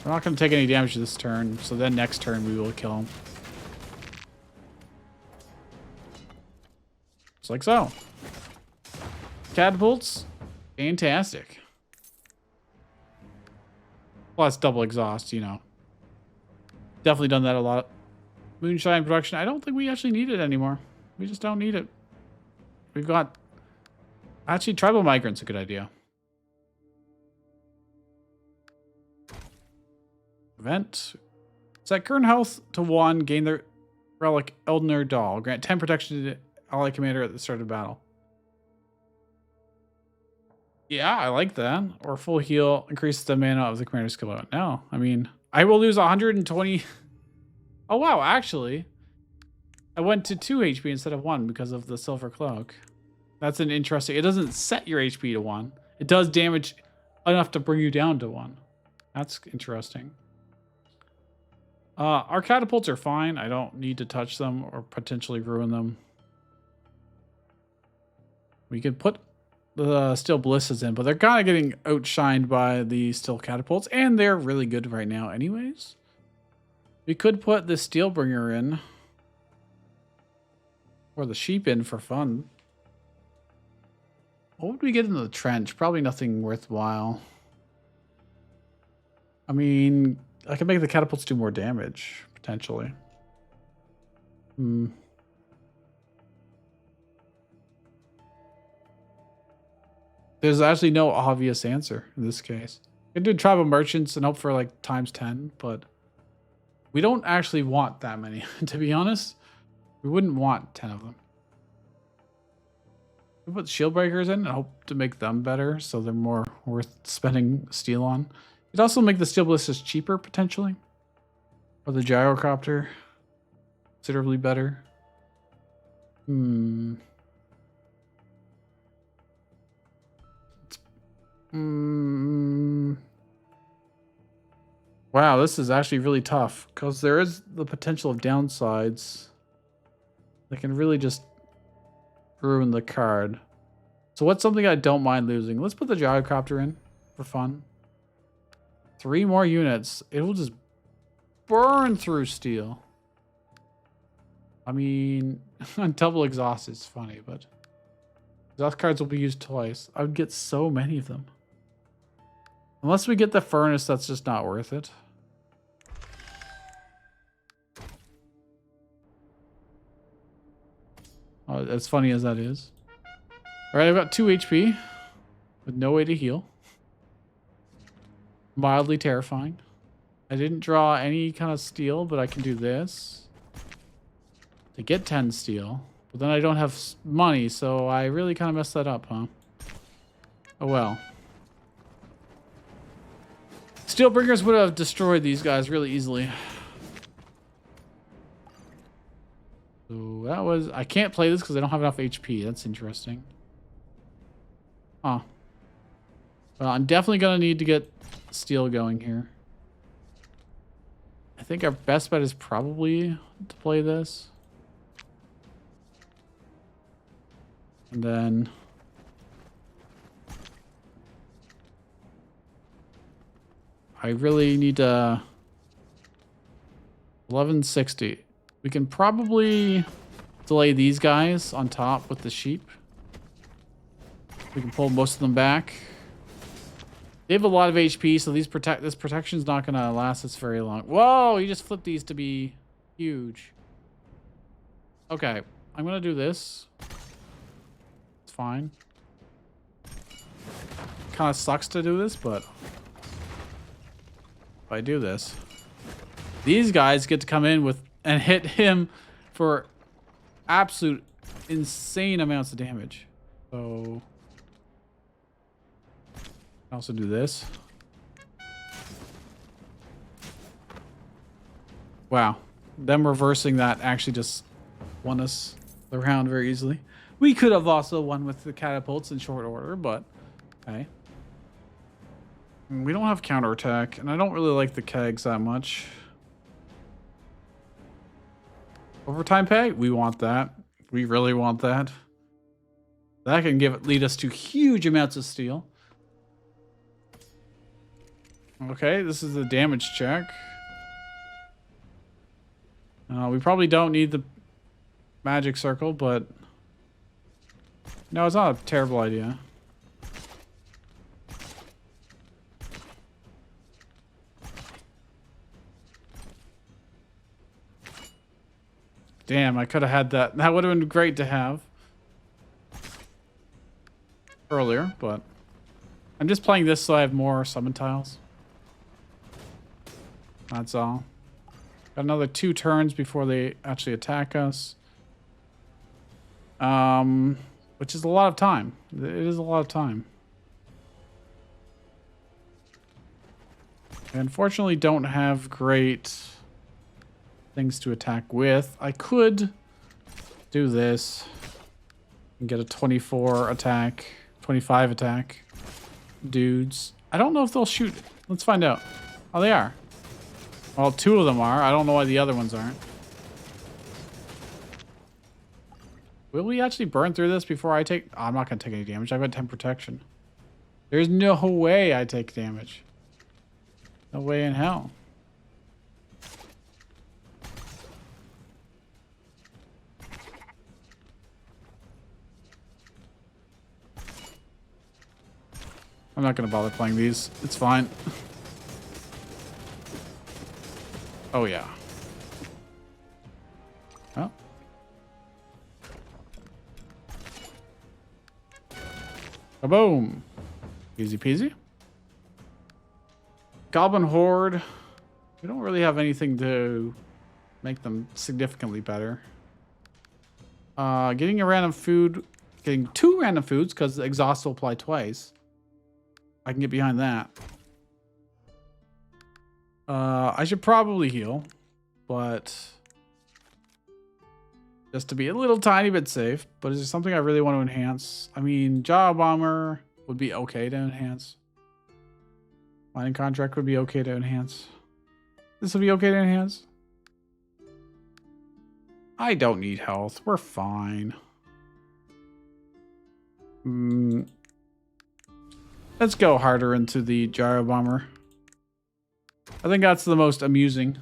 Speaker 1: We're not going to take any damage this turn, so then next turn we will kill him. Just like so. Catapults, fantastic. Plus double exhaust, you know. Definitely done that a lot. Moonshine production, I don't think we actually need it anymore. We just don't need it. We've got... Actually, tribal migrant's a good idea. Event. Set current health to 1. Gain the relic Eldner Doll. Grant 10 protection to the ally commander at the start of battle. Yeah, I like that. Or full heal. Increase the mana of the commander's skill level. No, I mean... I will lose 120. Oh, wow. Actually, I went to 2 HP instead of 1 because of the silver cloak. That's an interesting... It doesn't set your HP to 1. It does damage enough to bring you down to 1. That's interesting. Our catapults are fine. I don't need to touch them or potentially ruin them. We could put the steel ballistas in, but they're kind of getting outshined by the steel catapults, and they're really good right now anyways. We could put the steel bringer in, or the sheep in for fun. What would we get in the trench? Probably nothing worthwhile. I mean, I can make the catapults do more damage, potentially. There's actually no obvious answer in this case. You can do tribal merchants and hope for like ×10, but we don't actually want that many, to be honest. We wouldn't want 10 of them. We put shield breakers in and hope to make them better so they're more worth spending steel on. It'd also make the steel ballistas cheaper, potentially. Or the gyrocopter. Considerably better. Wow, this is actually really tough because there is the potential of downsides that can really just ruin the card. So what's something I don't mind losing? Let's put the gyrocopter in for fun. 3 more units. It will just burn through steel. I mean, double exhaust is funny, but exhaust cards will be used twice. I would get so many of them. Unless we get the furnace, that's just not worth it. As funny as that is. Alright, I've got 2 HP with no way to heal. Mildly terrifying. I didn't draw any kind of steel, but I can do this to get 10 steel. But then I don't have money, so I really kind of messed that up, huh? Oh well. Steelbringers would have destroyed these guys really easily. So that was... I can't play this because I don't have enough HP. That's interesting. Huh. Well, I'm definitely going to need to get steel going here. I think our best bet is probably to play this. And then... I really need to... 1160. We can probably delay these guys on top with the sheep. We can pull most of them back. They have a lot of HP, so this protection's not gonna last us very long. Whoa, you just flipped these to be huge. Okay, I'm gonna do this. It's fine. Kind of sucks to do this, but if I do this, these guys get to come in with and hit him for absolute insane amounts of damage. So I also do this. Wow. Them reversing that actually just won us the round very easily. We could have also won with the catapults in short order, but okay. We don't have counterattack, and I don't really like the kegs that much. Overtime pay? We want that. We really want that. That can lead us to huge amounts of steel. Okay, this is the damage check. We probably don't need the magic circle, but no, it's not a terrible idea. Damn, I could have had that. That would have been great to have earlier, but I'm just playing this so I have more summon tiles. That's all. Got another 2 turns before they actually attack us. Which is a lot of time. It is a lot of time. I unfortunately don't have great things to attack with. I could do this and get a 24 attack, 25 attack dudes. I don't know if they'll shoot. Let's find out. Oh, they are. Well, 2 of them are. I don't know why the other ones aren't. Will we actually burn through this before I take... Oh, I'm not going to take any damage. I've got 10 protection. There's no way I take damage. No way in hell. I'm not going to bother playing these. It's fine. Oh, yeah. Oh. Kaboom. Easy peasy. Goblin Horde. We don't really have anything to make them significantly better. Getting a random food. Getting 2 random foods because exhaust will apply twice. I can get behind that. I should probably heal, but just to be a little tiny bit safe. But is there something I really want to enhance? I mean, Jaw Bomber would be okay to enhance. Mining Contract would be okay to enhance. This would be okay to enhance. I don't need health. We're fine. Let's go harder into the Gyro Bomber. I think that's the most amusing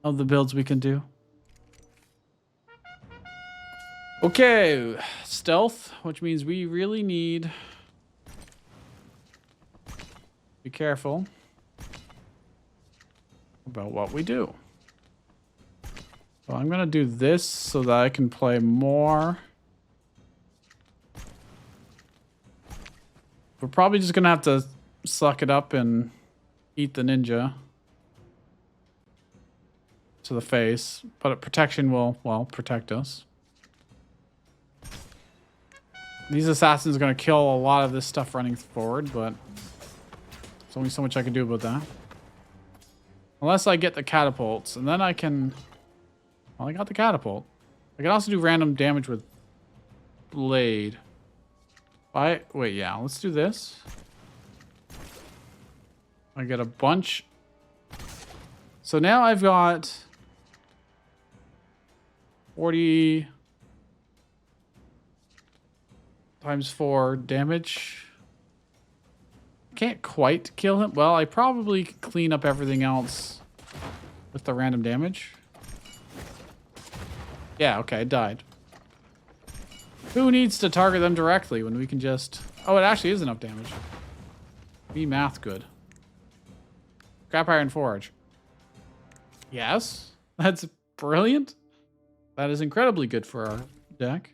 Speaker 1: of the builds we can do. Okay, stealth, which means we really need to be careful about what we do. So I'm going to do this so that I can play more. We're probably just going to have to suck it up and eat the ninja to the face, but protection will, well, protect us. These assassins are going to kill a lot of this stuff running forward, but there's only so much I can do about that. Unless I get the catapults, and then I can... Well, I got the catapult. I can also do random damage with blade. Wait, yeah, let's do this. I get a bunch. So now I've got 40 times 4 damage. Can't quite kill him. Well, I probably could clean up everything else with the random damage. Yeah, okay, it died. Who needs to target them directly when we can just... Oh, it actually is enough damage. Be math good. Scrap iron forge. Yes. That's brilliant. That is incredibly good for our deck.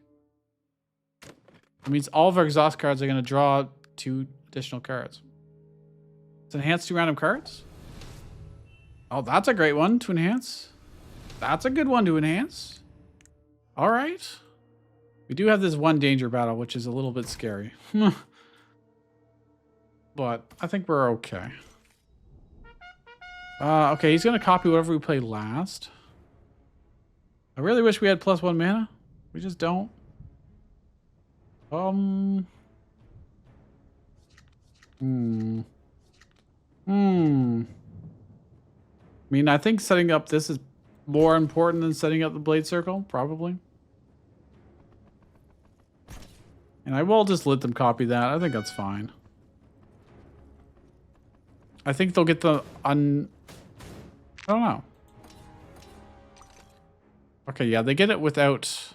Speaker 1: That means all of our exhaust cards are going to draw 2 additional cards. It's enhanced 2 random cards. Oh, that's a great one to enhance. That's a good one to enhance. All right. We do have this 1 danger battle, which is a little bit scary. But I think we're okay. Okay, he's going to copy whatever we play last. I really wish we had +1 mana. We just don't. I mean, I think setting up this is more important than setting up the blade circle, probably. And I will just let them copy that. I think that's fine. I think they'll get the I don't know. Okay, yeah, they get it without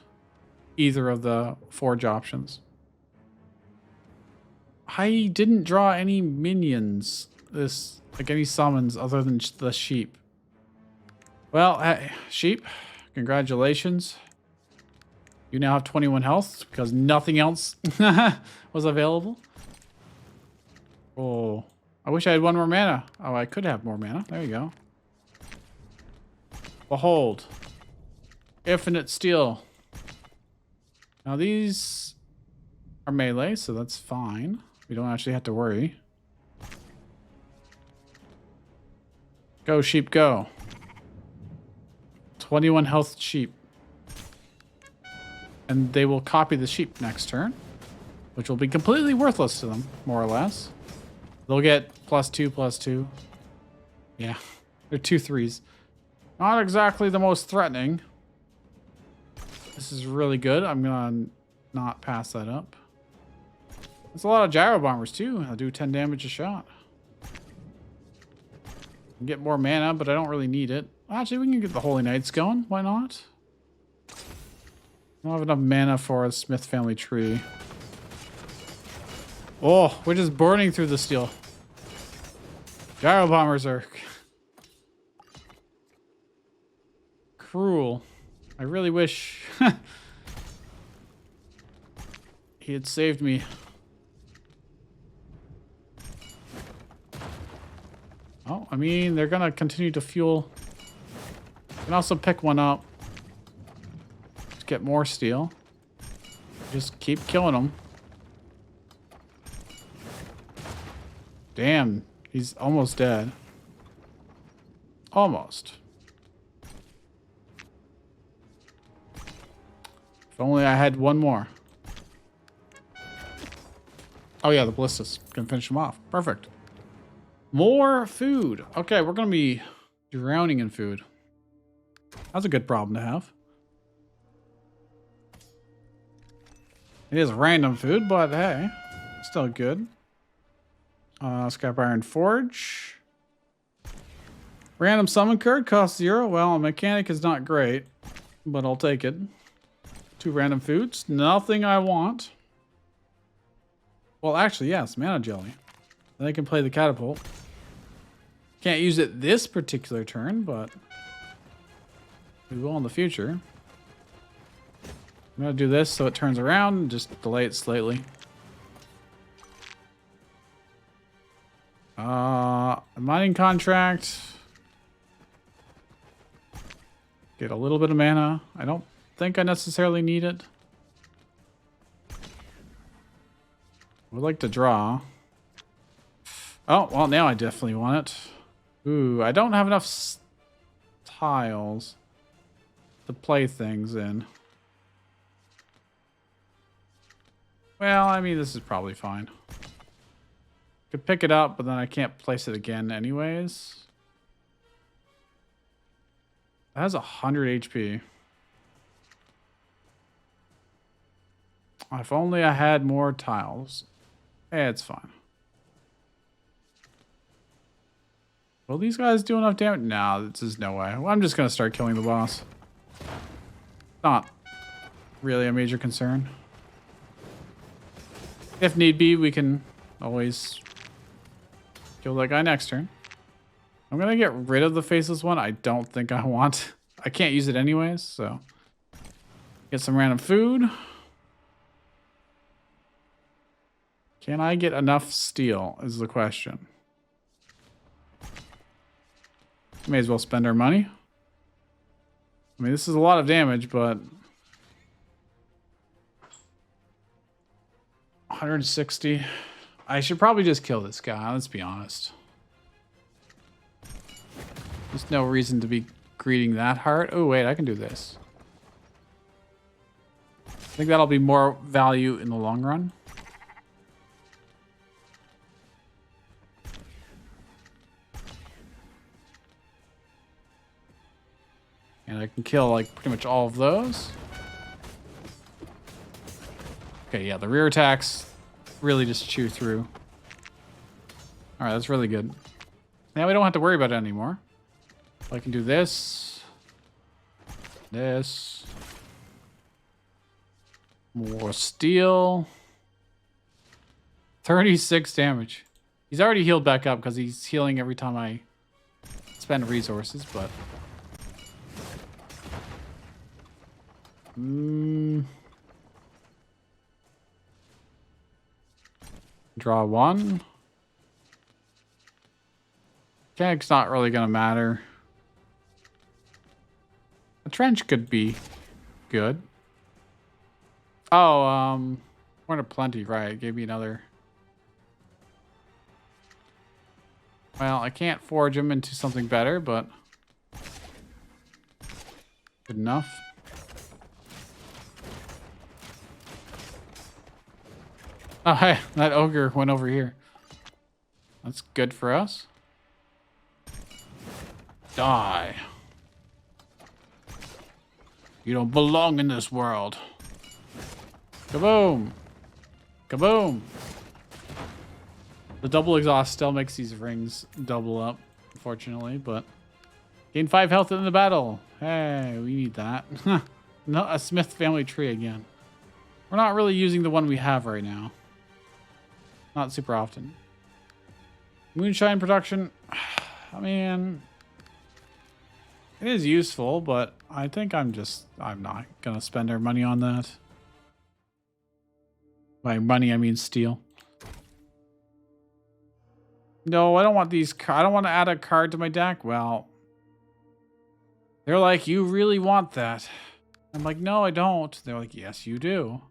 Speaker 1: either of the forge options. I didn't draw any minions, like any summons other than the sheep. Well, hey, sheep, congratulations. You now have 21 health because nothing else was available. Oh, I wish I had 1 more mana. Oh, I could have more mana. There you go. Behold. Infinite steel. Now these are melee, so that's fine. We don't actually have to worry. Go, sheep, go. 21 health sheep. And they will copy the sheep next turn, which will be completely worthless to them, more or less. They'll get +2/+2. Yeah, they're 2/3s. Not exactly the most threatening. This is really good. I'm gonna not pass that up. There's a lot of gyro bombers too. I'll do 10 damage a shot. Get more mana, but I don't really need it. Actually, we can get the Holy Knights going. Why not? I don't have enough mana for a Smith family tree. Oh, we're just burning through the steel. Gyro bombers are cruel. I really wish he had saved me. Oh, I mean, they're gonna continue to fuel. You can also pick one up. Just get more steel. Just keep killing them. Damn, he's almost dead. Almost. If only I had 1 more. Oh yeah, the ballistas can finish him off. Perfect. More food. Okay, we're gonna be drowning in food. That's a good problem to have. It is random food, but hey, still good. Scrap iron forge. Random summon card costs 0. Well, a mechanic is not great, but I'll take it. 2 random foods. Nothing I want. Well, actually, yes, mana jelly. Then I can play the catapult. Can't use it this particular turn, but we will in the future. I'm gonna do this so it turns around and just delay it slightly. A mining contract. Get a little bit of mana. I don't think I necessarily need it. Would like to draw. Oh, well, now I definitely want it. Ooh, I don't have enough tiles to play things in. Well, I mean, this is probably fine. Could pick it up, but then I can't place it again anyways. It has 100 HP. If only I had more tiles. Eh, it's fine. Will these guys do enough damage? No, this is no way. Well, I'm just going to start killing the boss. Not really a major concern. If need be, we can always Kill that guy next turn. I'm going to get rid of the faceless one. I don't think I want. I can't use it anyways, so. Get some random food. Can I get enough steel is the question. May as well spend our money. I mean, this is a lot of damage, but 160. I should probably just kill this guy, let's be honest. There's no reason to be greeting that hard. Oh, wait, I can do this. I think that'll be more value in the long run. And I can kill, like, pretty much all of those. Okay, yeah, the rear attacks really just chew through. Alright, that's really good. Now we don't have to worry about it anymore. I can do this. This. More steel. 36 damage. He's already healed back up because he's healing every time I spend resources, but... Draw one. It's not really gonna matter. A trench could be good. Oh, we're in a plenty, right? It gave me another. Well, I can't forge him into something better, but good enough. Oh, hey, that ogre went over here. That's good for us. Die. You don't belong in this world. Kaboom. Kaboom. The double exhaust still makes these rings double up, unfortunately, but gain 5 health in the battle. Hey, we need that. No, a Smith family tree again. We're not really using the one we have right now. Not super often. Moonshine production. I mean, it is useful, but I think I'm not going to spend our money on that. By money, I mean steel. No, I don't want these. I don't want to add a card to my deck. Well, they're like, you really want that. I'm like, no, I don't. They're like, yes, you do.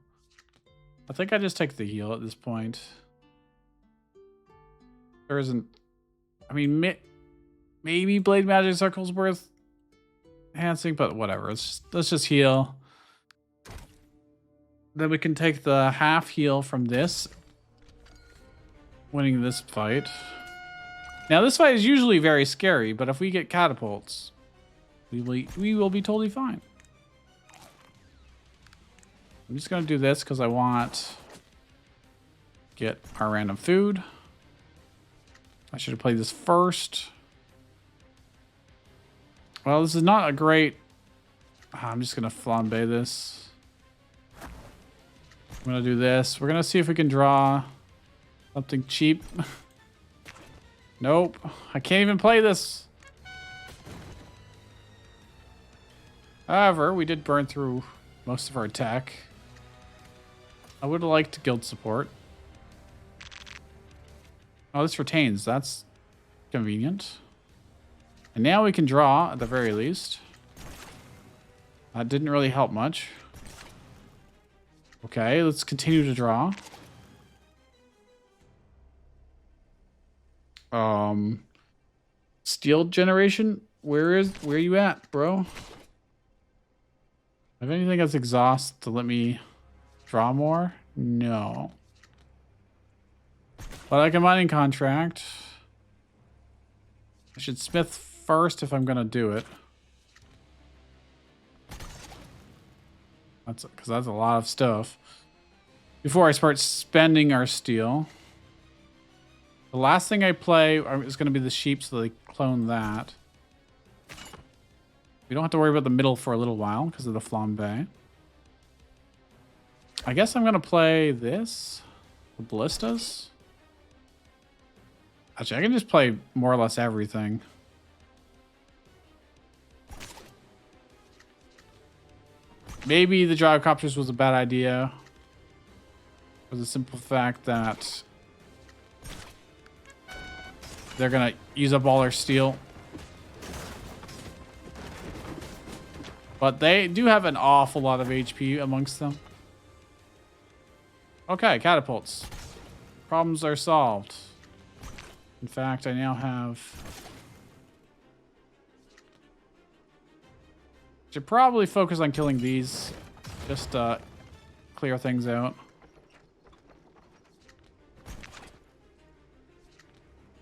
Speaker 1: I think I just take the heal at this point. There isn't. I mean, maybe Blade Magic Circle's worth enhancing, but whatever. Let's just heal. Then we can take the half heal from this, winning this fight. Now, this fight is usually very scary, but if we get catapults, we will be totally fine. I'm just going to do this because I want to get our random food. I should have played this first. Well, this is not a great... I'm just going to flambe this. I'm going to do this. We're going to see if we can draw something cheap. Nope. I can't even play this. However, we did burn through most of our attack. I would have liked guild support. Oh, this retains. That's convenient. And now we can draw, at the very least. That didn't really help much. Okay, let's continue to draw. Steel generation? Where are you at, bro? Have anything that's exhaust to let me draw more? No. But like a mining contract. I should smith first if I'm gonna do it. That's because that's a lot of stuff. Before I start spending our steel. The last thing I play is going to be the sheep, so they clone that. We don't have to worry about the middle for a little while because of the flambe. I guess I'm going to play this. The ballistas. Actually, I can just play more or less everything. Maybe the gyrocopters was a bad idea. For the simple fact that they're gonna use up all their steel. But they do have an awful lot of HP amongst them. Okay, catapults. Problems are solved. In fact, I now have... Should probably focus on killing these. Just clear things out.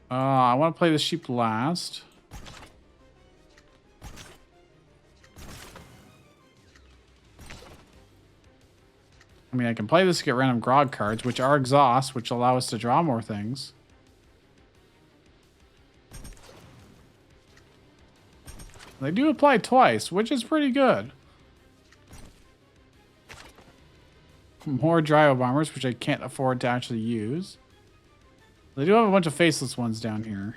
Speaker 1: I want to play the sheep last. I mean, I can play this to get random grog cards, which are exhaust, which allow us to draw more things. They do apply twice, which is pretty good. More Dryo Bombers, which I can't afford to actually use. They do have a bunch of faceless ones down here.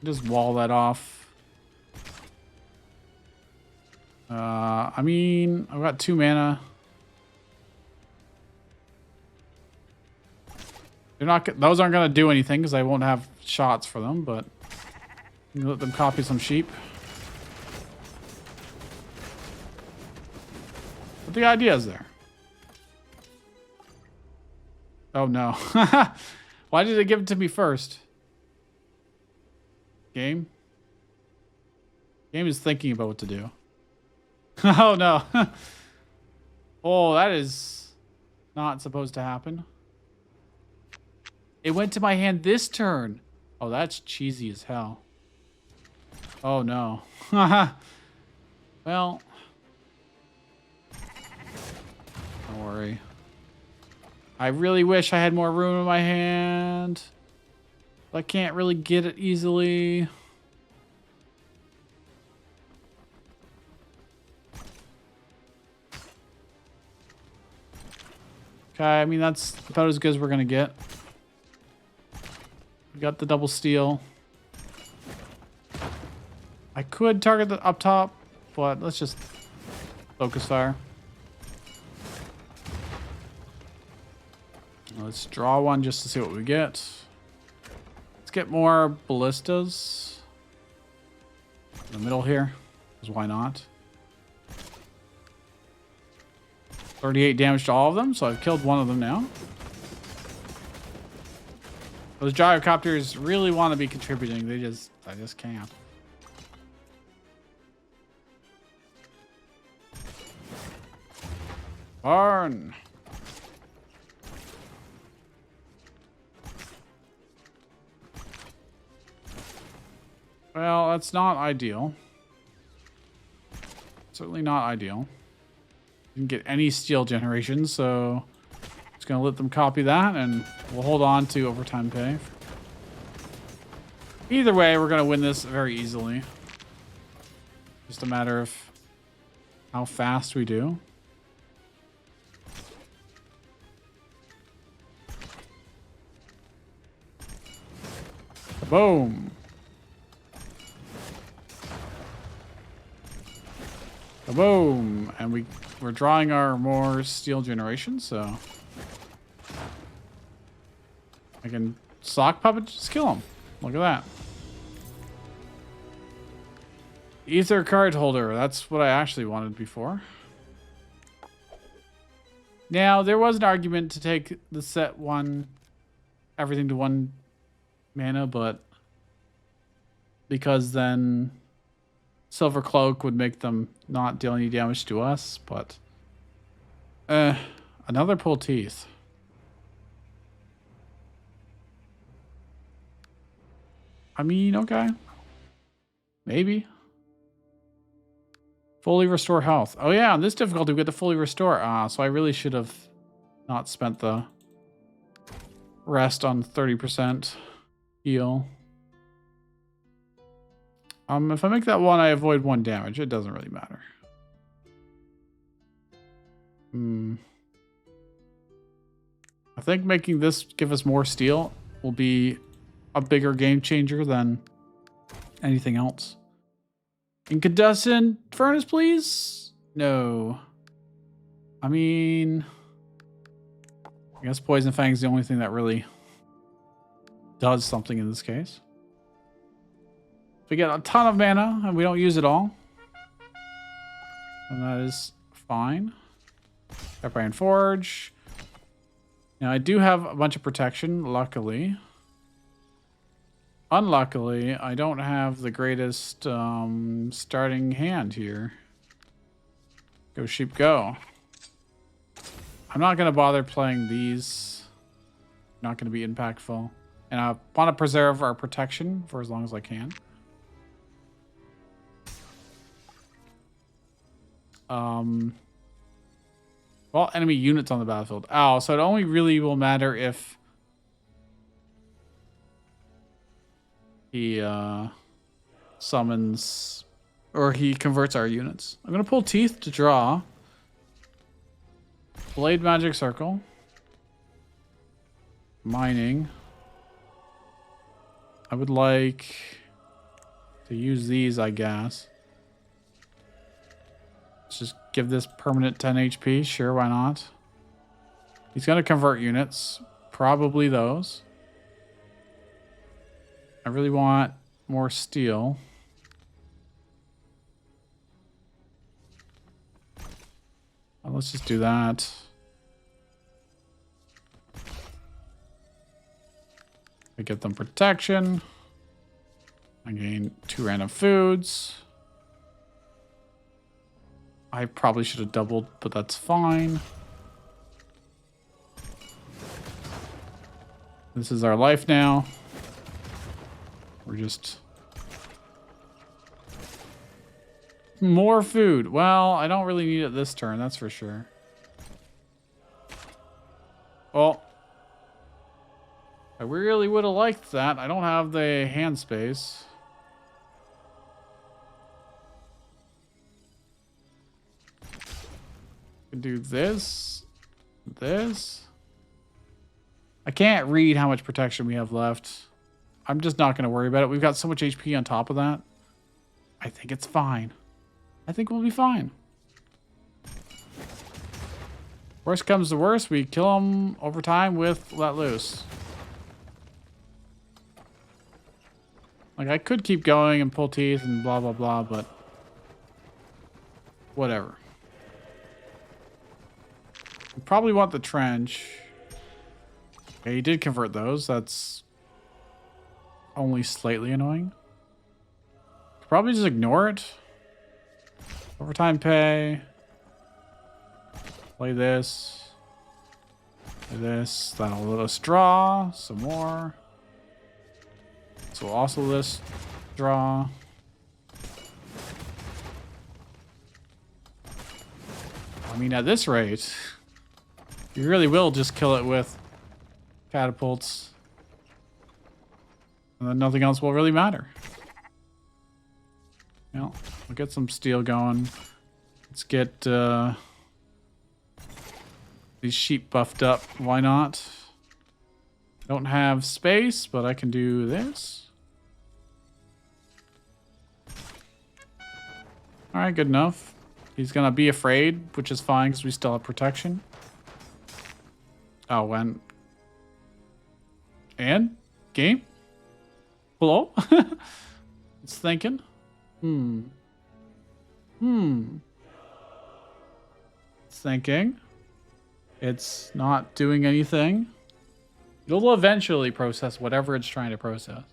Speaker 1: Just wall that off. I mean, I've got 2 mana. They're not. Those aren't going to do anything because I won't have shots for them, but you can let them copy some sheep. But the idea is there. Oh no. Why did it give it to me first? Game? Game is thinking about what to do. Oh no. Oh, that is not supposed to happen. It went to my hand this turn. Oh, that's cheesy as hell. Oh no. Well. Don't worry. I really wish I had more room in my hand. But I can't really get it easily. Okay, I mean, that's about as good as we're going to get. We got the double steel. I could target the up top, but let's just focus fire. Let's draw one just to see what we get. Let's get more ballistas in the middle here, because why not? 38 damage to all of them, so I've killed one of them now. Those gyrocopters really want to be contributing. I just can't. Burn. Well, that's not ideal. Certainly not ideal. Didn't get any steel generation, so just gonna let them copy that, and we'll hold on to overtime pay. Either way, we're gonna win this very easily. Just a matter of how fast we do. Boom. Boom. And we're drawing our more steel generation, so I can sock puppet, just kill him. Look at that. Ether card holder. That's what I actually wanted before. Now, there was an argument to take the set one, everything to 1 mana, but because then Silver Cloak would make them not deal any damage to us, but another pull teeth. I mean, okay. Maybe. Fully restore health. Oh yeah, on this difficulty we get to fully restore. So I really should have not spent the rest on 30% heal. If I make that 1, I avoid 1 damage. It doesn't really matter. I think making this give us more steel will be a bigger game changer than anything else. Incandescent furnace, please? No. I mean, I guess Poison Fang's the only thing that really does something in this case. We get a ton of mana and we don't use it all, and that is fine. Pepper Forge. Now I do have a bunch of protection, luckily. Unluckily, I don't have the greatest starting hand here. Go sheep, go. I'm not going to bother playing these. Not going to be impactful. And I want to preserve our protection for as long as I can. Well, enemy units on the battlefield. Oh, so it only really will matter if he summons or he converts our units. I'm going to pull Teeth to draw. Blade Magic Circle. Mining. I would like to use these, I guess. Let's just give this permanent 10 HP. Sure, why not? He's going to convert units. Probably those. I really want more steel. Well, let's just do that. I get them protection. I gain 2 random foods. I probably should have doubled, but that's fine. This is our life now. We're just... More food. Well, I don't really need it this turn, that's for sure. Well, I really would have liked that. I don't have the hand space. Do this. This. I can't read how much protection we have left. I'm just not going to worry about it. We've got so much HP on top of that. I think it's fine. I think we'll be fine. Worst comes to worst, we kill him over time with Let Loose. Like, I could keep going and pull teeth and blah, blah, blah, but whatever. We probably want the trench. Okay, he did convert those. That's only slightly annoying. Probably just ignore it. Overtime pay. Play this. Play this. That'll let us draw some more. So also this draw. I mean, at this rate, you really will just kill it with catapults. And then nothing else will really matter. Well, we'll get some steel going. Let's get these sheep buffed up. Why not? Don't have space, but I can do this. Alright, good enough. He's gonna be afraid, which is fine because we still have protection. Oh, and? Game? Hello? It's thinking. It's thinking. It's not doing anything. It'll eventually process whatever it's trying to process.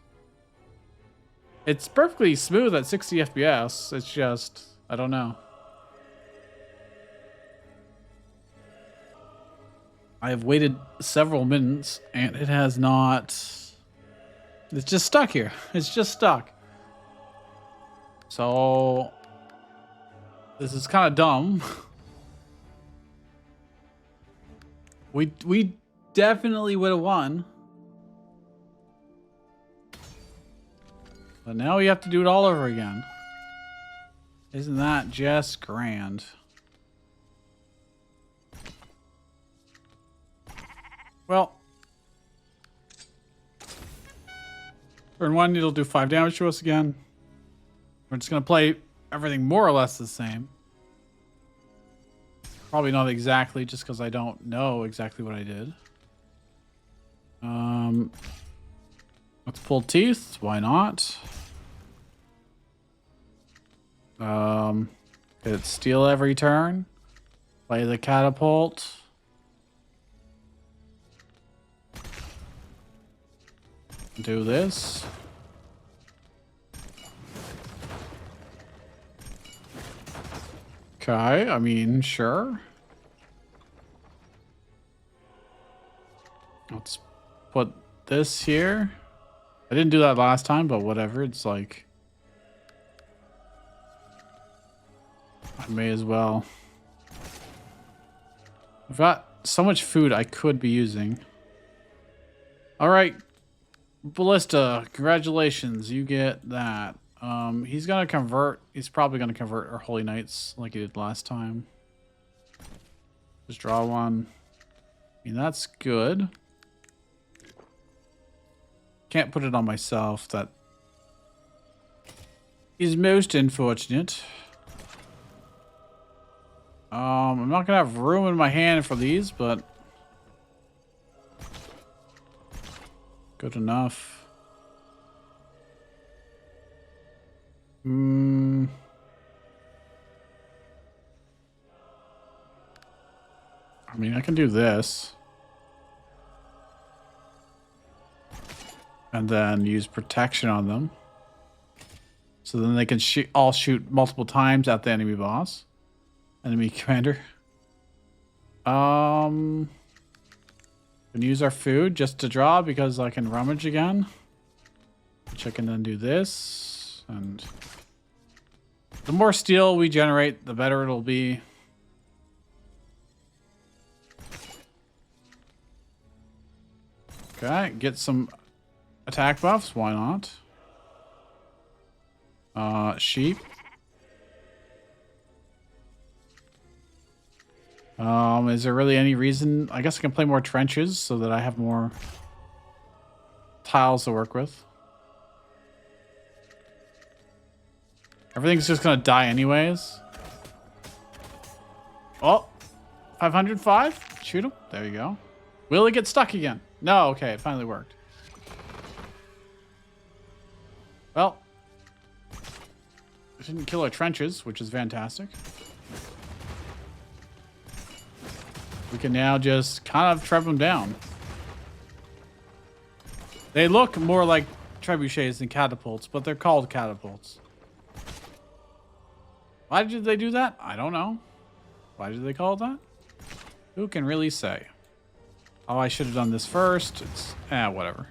Speaker 1: It's perfectly smooth at 60 FPS. It's just, I don't know. I have waited several minutes and it has not... It's just stuck here. It's just stuck. So... This is kind of dumb. We definitely would have won. But now we have to do it all over again. Isn't that just grand? Well, Turn 1, it'll do 5 damage to us again. We're just going to play everything more or less the same. Probably not exactly, just because I don't know exactly what I did. Let's pull teeth. Why not? Hit steal every turn. Play the catapult. Do this. Okay, I mean, sure. Let's put this here. I didn't do that last time, but whatever. It's like... I may as well. I've got so much food I could be using. Alright. Ballista, congratulations. You get that. He's gonna convert. He's probably gonna convert our Holy Knights like he did last time. Just draw one. I mean, that's good. Can't put it on myself. That is most unfortunate. I'm not gonna have room in my hand for these, but good enough. I mean, I can do this. And then use protection on them. So then they can all shoot multiple times at the enemy boss. Enemy commander. Can use our food just to draw because I can rummage again. Which I can then do this. And the more steel we generate, the better it'll be. Okay, get some attack buffs. Why not? Sheep. Is there really any reason? I guess I can play more trenches so that I have more tiles to work with. Everything's just gonna die anyways. Oh, 505. Shoot him. There you go. Will it get stuck again? No. Okay, it finally worked. Well, it didn't kill our trenches, which is fantastic. We can now just kind of trap them down. They look more like trebuchets than catapults, but they're called catapults. Why did they do that? I don't know. Why did they call it that? Who can really say? Oh, I should have done this first. It's whatever.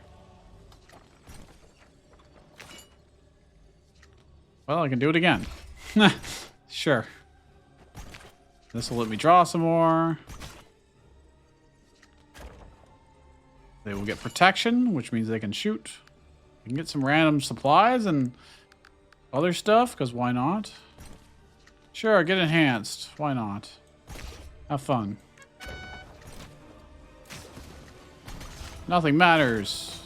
Speaker 1: Well, I can do it again. Sure. This will let me draw some more. They will get protection, which means they can shoot. You can get some random supplies and other stuff, because why not? Sure, get enhanced. Why not? Have fun. Nothing matters.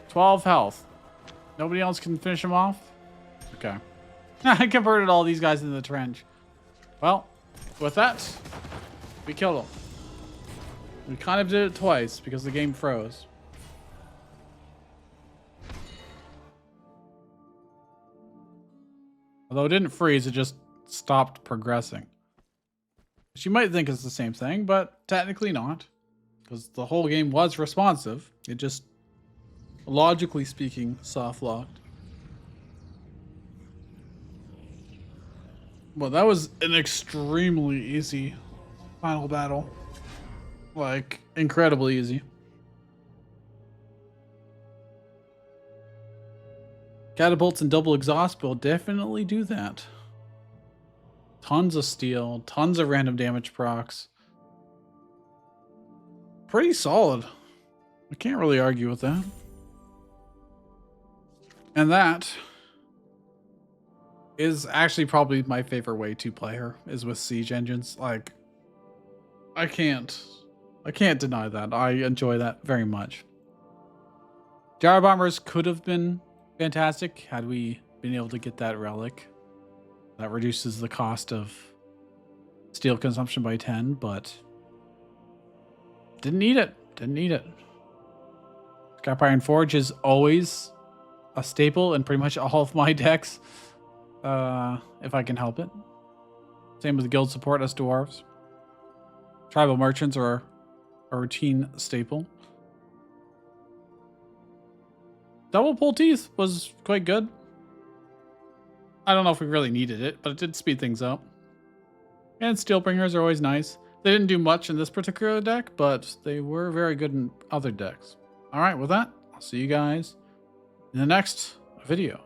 Speaker 1: 12 health. Nobody else can finish him off? Okay. I converted all these guys into the trench. Well, with that, we killed them. We kind of did it twice because the game froze. Although it didn't freeze, it just stopped progressing. Which you might think is the same thing, but technically not. Because the whole game was responsive. It just, logically speaking, soft-locked. Well, that was an extremely easy final battle. Like, incredibly easy. Catapults and double exhaust will definitely do that. Tons of steel, tons of random damage procs. Pretty solid. I can't really argue with that. And that is actually probably my favorite way to play her, is with siege engines. Like, I can't deny that. I enjoy that very much. Gyro Bombers could have been fantastic had we been able to get that relic. That reduces the cost of steel consumption by 10, but didn't need it. Didn't need it. Scrap Iron Forge is always a staple in pretty much all of my decks, if I can help it. Same with guild support as dwarves. Tribal merchants are a routine staple. Double pull teeth was quite good. I don't know if we really needed it, but it did speed things up. And Steelbringers are always nice. They didn't do much in this particular deck, but they were very good in other decks. All right, with that, I'll see you guys in the next video.